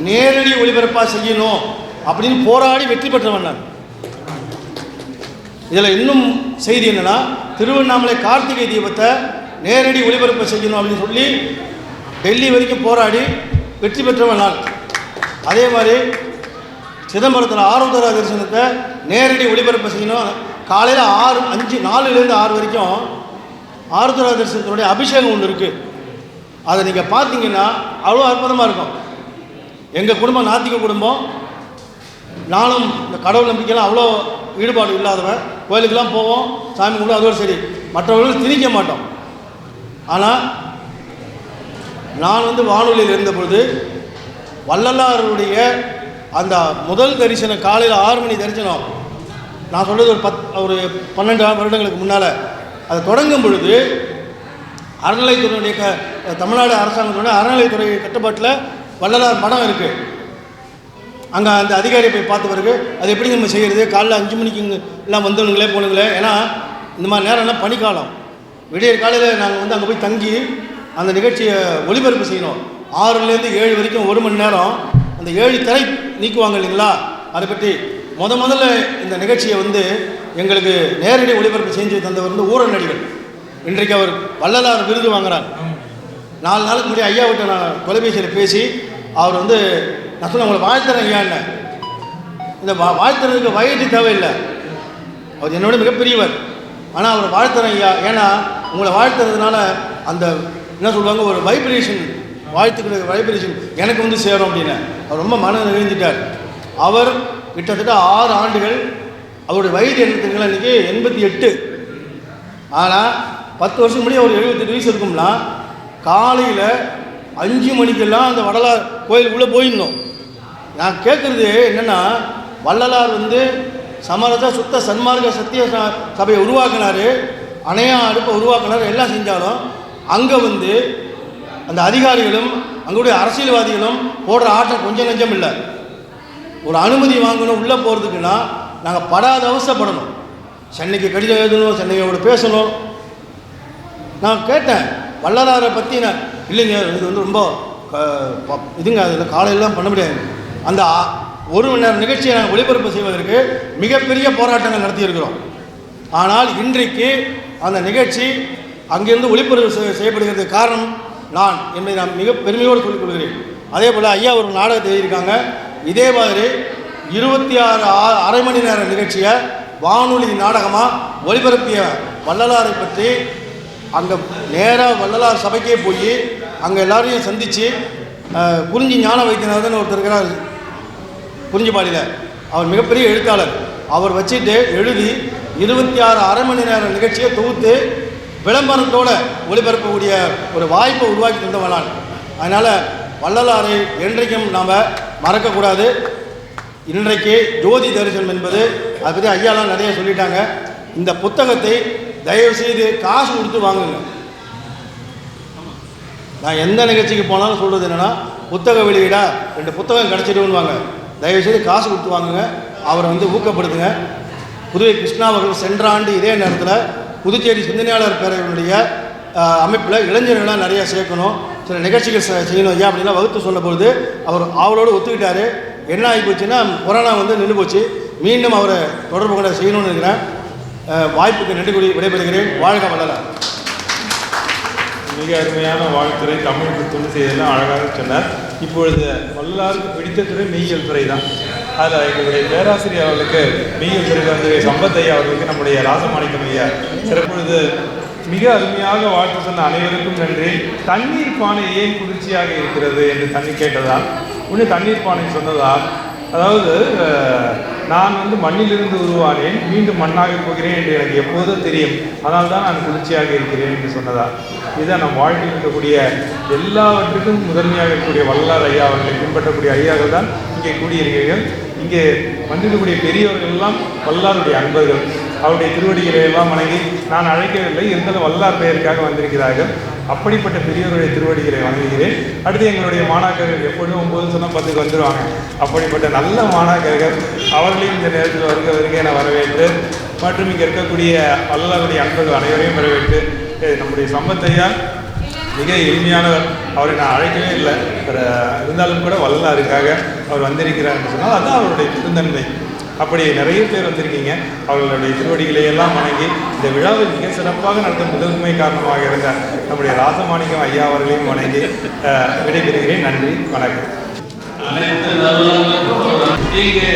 நேரடி ஒளிபரப்பாக செய்யணும் அப்படின்னு போராடி வெற்றி பெற்றவன் நான். இதில் இன்னும் செய்தி என்னென்னா, திருவண்ணாமலை கார்த்திகை தீபத்தை நேரடி ஒளிபரப்பு செய்யணும் அப்படின்னு சொல்லி டெல்லி வரைக்கும் போராடி வெற்றி பெற்றவன் நான். அதே மாதிரி சிதம்பரத்தில் ஆருத்ரா தரிசனத்தை நேரடி ஒளிபரப்பு செய்யணும். காலையில் 4லேருந்து 6 வரைக்கும் ஆருத்ரா தரிசனத்தினுடைய அபிஷேகம் ஒன்று இருக்குது. அதை நீங்கள் பார்த்தீங்கன்னா அவ்வளோ அற்புதமாக இருக்கும். எங்கள் குடும்பம் நாத்திக குடும்பம். நானும் இந்த கடவுள் நம்பிக்கையெல்லாம் அவ்வளோ ஈடுபாடு இல்லாதவன். கோயிலுக்கெல்லாம் போவோம், சாமி கும்பிடுவோம், அதோடு சரி. மற்றவர்களும் திணிக்க மாட்டோம். ஆனால் நான் வானொலியில் இருந்தபொழுது வள்ளலாருடைய அந்த முதல் தரிசனம் காலையில் 6 மணி தரிசனம், நான் சொல்கிறது ஒரு 12 வருடங்களுக்கு முன்னால், அது தொடங்கும் பொழுது அறநிலைத்துறையுடைய தமிழ்நாடு அரசாங்கத்துடைய அறநிலைத்துறை கட்டுப்பாட்டில் வள்ளலார் மடம் இருக்குது. அங்கே அந்த அதிகாரியை போய் பார்த்த பிறகு அது எப்படி நம்ம செய்கிறது, காலைல 5 மணிக்கு எல்லாம் வந்தவனுங்களே போனுங்களே, ஏன்னா இந்த மாதிரி நேரம்லாம் பனிக்காலம், விடிய காலையில் நாங்கள் அங்கே போய் தங்கி அந்த நிகழ்ச்சியை ஒளிபரப்பு செய்யணும். 6லேருந்து 7 வரைக்கும் 1 மணி நேரம் அந்த 7 திரை நீக்குவாங்க இல்லைங்களா, அதை பற்றி முதல்ல இந்த நிகழ்ச்சியை எங்களுக்கு நேரடி ஒளிபரப்பு செஞ்சு தந்தவர் ஊரன் நடிகர். இன்றைக்கு அவர் வள்ளலார் விருது வாங்குறார். 4 நாளுக்கு முன்னாடி ஐயாவிட்ட நான் தொலைபேசியில் பேசி அவர் நான் சொன்ன உங்களை வாழ்த்துறேன் ஐயா, என்ன இந்த வாழ்த்துறதுக்கு வயது தேவையில்லை, அவர் என்னோட மிகப்பெரியவர், ஆனால் அவர் வாழ்த்துறேன் ஐயா, ஏன்னா உங்களை வாழ்த்துறதுனால அந்த என்ன சொல்லுவாங்க ஒரு வைப்ரேஷன், வாழ்த்துக்கிற வைப்ரேஷன் எனக்கு சேரும் அப்படின்னு அவர் ரொம்ப மன நிறைஞ்சிட்டார். அவர் கிட்டத்தட்ட 6 ஆண்டுகள், அவருடைய வயது என்னத்துங்களா இன்றைக்கி 88, ஆனால் 10 வருஷம் முன்னாடி அவர் 78 வயசு இருக்கும்னா காலையில் 5 மணிக்கெல்லாம் அந்த வள்ளலார் கோயிலுக்குள்ளே போயிடணும். நான் கேட்குறது என்னென்னா, வள்ளலார் சமரச சுத்த சன்மார்க்க சத்திய சபையை உருவாக்கினார், அணையா அடுப்பை உருவாக்கினார், எல்லாம் செஞ்சாலும் அங்கே அந்த அதிகாரிகளும் அங்களுடைய அரசியல்வாதிகளும் போடுற ஆட்டம் கொஞ்சம் நஞ்சம் இல்லை. ஒரு அனுமதி வாங்கணும் உள்ளே போகிறதுக்குன்னா நாங்கள் படாத அவசரப்படணும், சென்னைக்கு கடிதம் எழுதணும், சென்னையோட பேசணும். நான் கேட்டேன் வள்ளலாரை பற்றி, நான் இல்லைங்க இது ரொம்ப இதுங்க, அதில் காலையிலாம் பண்ண முடியாது. அந்த 1 மணி நேரம் நிகழ்ச்சியை நாங்கள் ஒளிபரப்பு செய்வதற்கு மிகப்பெரிய போராட்டங்கள் நடத்தியிருக்கிறோம். ஆனால் இன்றைக்கு அந்த நிகழ்ச்சி அங்கிருந்து ஒளிபரப்பு செய்யப்படுகிறதுக்கு காரணம் நான் என்பதை நான் மிக பெருமையோடு சொல்லிக் கொள்கிறேன். அதே போல் ஐயா ஒரு நாடகத்தை எழுதியிருக்காங்க, இதே மாதிரி 26 அரை மணி நேர நிகழ்ச்சியை வானொலி நாடகமாக ஒளிபரப்பிய வள்ளலாரை பற்றி அங்கே நேராக வள்ளலார் சபைக்கே போய் அங்கே எல்லாரையும் சந்தித்து குறிஞ்சி ஞான வைத்தியநாதன் ஒருத்தர் இருக்கிறார் குறிஞ்சிப்பாடியில், அவர் மிகப்பெரிய எழுத்தாளர், அவர் வச்சுட்டு எழுதி 26 அரை மணி நேர நிகழ்ச்சியை தொகுத்து விளம்பரத்தோடு ஒளிபரப்பக்கூடிய ஒரு வாய்ப்பை உருவாக்கி தந்தவன் நான். அதனால் வள்ளலாரை என்றைக்கும் நாம் மறக்கக்கூடாது. இன்றைக்கு ஜோதி தரிசனம் என்பது அதை பற்றி ஐயாலாம் நிறைய சொல்லிட்டாங்க. இந்த புத்தகத்தை தயவுசெய்து காசு கொடுத்து வாங்குங்க. நான் எந்த நிகழ்ச்சிக்கு போனாலும் சொல்கிறது என்னென்னா, புத்தக வெளியீடா 2 புத்தகம் கிடச்சிடுவாங்க, தயவுசெய்து காசு கொடுத்து வாங்குங்க, அவரை ஊக்கப்படுத்துங்க. புதுவை கிருஷ்ணா அவர்கள் சென்ற ஆண்டு இதே நேரத்தில் புதுச்சேரி சிந்தனையாளர் பேரவையினுடைய அமைப்பில் இளைஞர்கள்லாம் நிறையா சேர்க்கணும், சில நிகழ்ச்சிகள் செய்யணும் ஐயா அப்படின்லாம் வகுத்து சொன்னபொழுது அவர் அவரோடு ஒத்துக்கிட்டார். என்ன ஆகி போச்சுன்னா, கொரோனா நின்று போச்சு. மீண்டும் அவரை தொடர்பு கொண்ட செய்யணும்னு இருக்கிறேன். வாய்ப்புக்கு நன்றி கூறி விடைபெறுகிறேன். வாழ்க வள்ளலார். மிக அருமையான வாழ்த்துறை, தமிழுக்கு துணை செய்தெல்லாம் அழகாக சொன்னார். இப்பொழுது வள்ளலாருக்கு பிடித்த துறை மெய்யியல் துறை தான். அதில் எங்களுடைய பேராசிரியர் அவர்களுக்கு மெய்யியல் துறை சம்பத் ஐயா அவர்களுக்கு நம்முடைய ராசமாணிக்கம் ஐயா சிறப்பொழுது மிக அருமையாக வாழ்த்து சொன்ன அனைவருக்கும் நன்றி. தண்ணீர் பானை ஏன் குளிர்ச்சியாக இருக்கிறது என்று தண்ணி கேட்டதால் ஒன்று தண்ணீர் பானை சொன்னதால், அதாவது நான் மண்ணிலிருந்து உருவானேன், மீண்டும் மண்ணாக போகிறேன் என்று எனக்கு எப்போதும் தெரியும், அதனால் தான் நான் குளிர்ச்சியாக இருக்கிறேன் என்று சொன்னதால், இதுதான் நம் வாழ்க்கையில் இருக்கக்கூடிய எல்லாவற்றுக்கும் முதன்மையாக இருக்கக்கூடிய வள்ளலார் ஐயா அவர்களை பின்பற்றக்கூடிய ஐயாக்கள் தான் இங்கே கூடியிருக்கிறீர்கள். இங்கே வந்திருக்கக்கூடிய பெரியவர்கள் எல்லாம் வள்ளலாருடைய அன்பர்கள், அவருடைய திருவடிகளை எல்லாம் வணங்கி, நான் அழைக்கவில்லை இருந்தாலும் வள்ளலார் பெயருக்காக வந்திருக்கிறார்கள். அப்படிப்பட்ட பெரியவருடைய திருவடிகளை வணங்குகிறேன். அடுத்து எங்களுடைய மாணாக்கர்கள் எப்பொழுதும் 9 சொன்னால் 10க்கு வந்துடுவாங்க. அப்படிப்பட்ட நல்ல மாணாக்கர்கள் அவர்களையும் இந்த நேரத்தில் வருக என வரவேற்று, மற்றும் இங்கே இருக்கக்கூடிய வள்ளலாருடைய அன்பர்கள் அனைவரையும் வரவேற்று, நம்முடைய சம்பத் ஐயா மிக எளிமையானவர், அவரை நான் அழைக்கவே இல்லை, இருந்தாலும் கூட வள்ளலாருக்காக அவர் வந்திருக்கிறார் என்று சொன்னால் அதுதான் அவருடைய பெருந்தன்மை. அப்படி நிறைய பேர் வந்திருக்கீங்க. அவர்களுடைய திருவடிகளை எல்லாம் வணங்கி இந்த விழாவை மிக சிறப்பாக நடத்த முதன்மை காரணமாக இருந்த நம்முடைய ராசமாணிக்கம் ஐயா அவர்களையும் வணங்கி விடைபெறுகிறேன். நன்றி, வணக்கம். இங்கே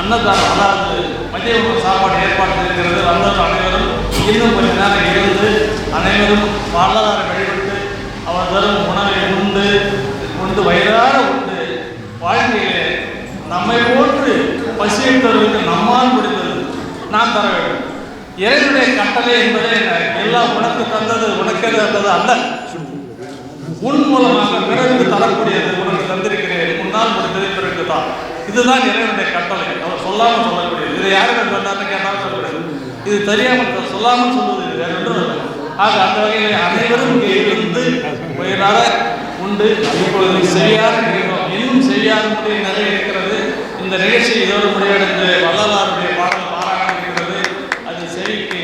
அன்னதானம், அதாவது மதிய உணவு சாப்பாடு ஏற்பாடு இருக்கிறது. வந்தவர்கள் அனைவரும் இன்னும் கொஞ்ச நேரம் இருந்து அனைவரும் வள்ளலாரை வழிபட்டு அவர் தரும் உணவை உண்டு வயிறார உண்டு வாழ்க்கையிலே நம்மை போன்று பசியை தருவதற்கு நம்மால் முடிந்தது நாம் தர வேண்டும். இறைவனுடைய கட்டளை என்பதே எல்லாம் உனக்கு தந்தது உனக்கே தந்தது அல்ல, உன் மூலமாக பிறகு தரக்கூடியது உனக்கு தந்திருக்கிறேன், முன்னால் முடிந்தது பிறகு தான். இதுதான் இறைவனுடைய கட்டளை. அவர் சொல்லாமல் சொல்லக்கூடியது. இதை யாரும் சொன்னார்னு கேட்டாலும் சொல்லக்கூடாது. இது தெரியாமல் சொல்லாமல் சொல்வது இது வேற ஒன்றும் இல்லை. ஆக அந்த வகையில் அனைவரும் இங்கே இருந்து உயிராக உண்டு. இப்பொழுது செய்யாத இருக்கிறோம், இன்னும் செய்யாத முறை நிறைய இருக்கிறது. இந்த நிகழ்ச்சி இதோடு முடிவடைந்து வள்ளலாருடைய பாடல் பாராயணம் இருக்கிறது. அது செவிக்கு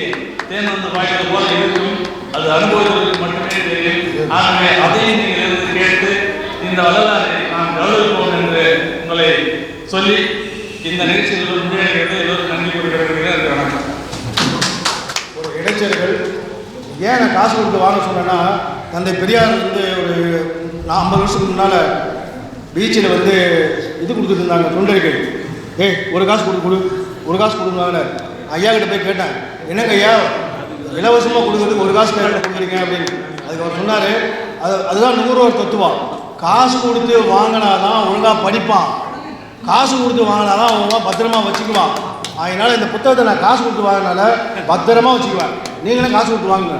தேன் வந்து பாய்வது போல இருக்கும். அது அனுபவத்திற்கு மட்டுமே தெரியும். ஆகவே அதையும் நீங்கள் இருந்து கேட்டு இந்த வள்ளலாரை நாம் கௌரவிப்போம் என்று உங்களை சொல்லி இந்த நிகழ்ச்சியில் முடிவடைகிறது. எல்லோரும் நன்றி கூறுகிறேன். வணக்கம். ஒரு இடைச்சர்கள் ஏன் நான் காசு கொடுத்து வாங்க சொன்னேன்னா, தந்தை பெரியார் வந்து ஒரு 50 வருஷத்துக்கு முன்னால் பீச்சில் வந்து இது கொடுத்துட்டு இருந்தாங்க தொண்டர்கள். ஒரு காசு ஒரு காசு கொடுக்குறாங்க. ஐயா கிட்ட போய் கேட்டேன், என்னங்க ஐயா இலவசமாக கொடுக்குறதுக்கு ஒரு காசு கொடுக்குறீங்க அப்படின்னு. அதுக்கு அவர் சொன்னார், அதுதான் நுகர்வோர் தத்துவம். காசு கொடுத்து வாங்கினா தான் ஒழுங்காக படிப்பான், காசு கொடுத்து வாங்கினா தான் ஒழுங்காக பத்திரமா வச்சுக்குவான். அதனால் இந்த புத்தகத்தை நான் காசு கொடுத்து வாங்கினால பத்திரமா வச்சுக்குவேன். நீங்களும் காசு கொடுத்து வாங்குங்க.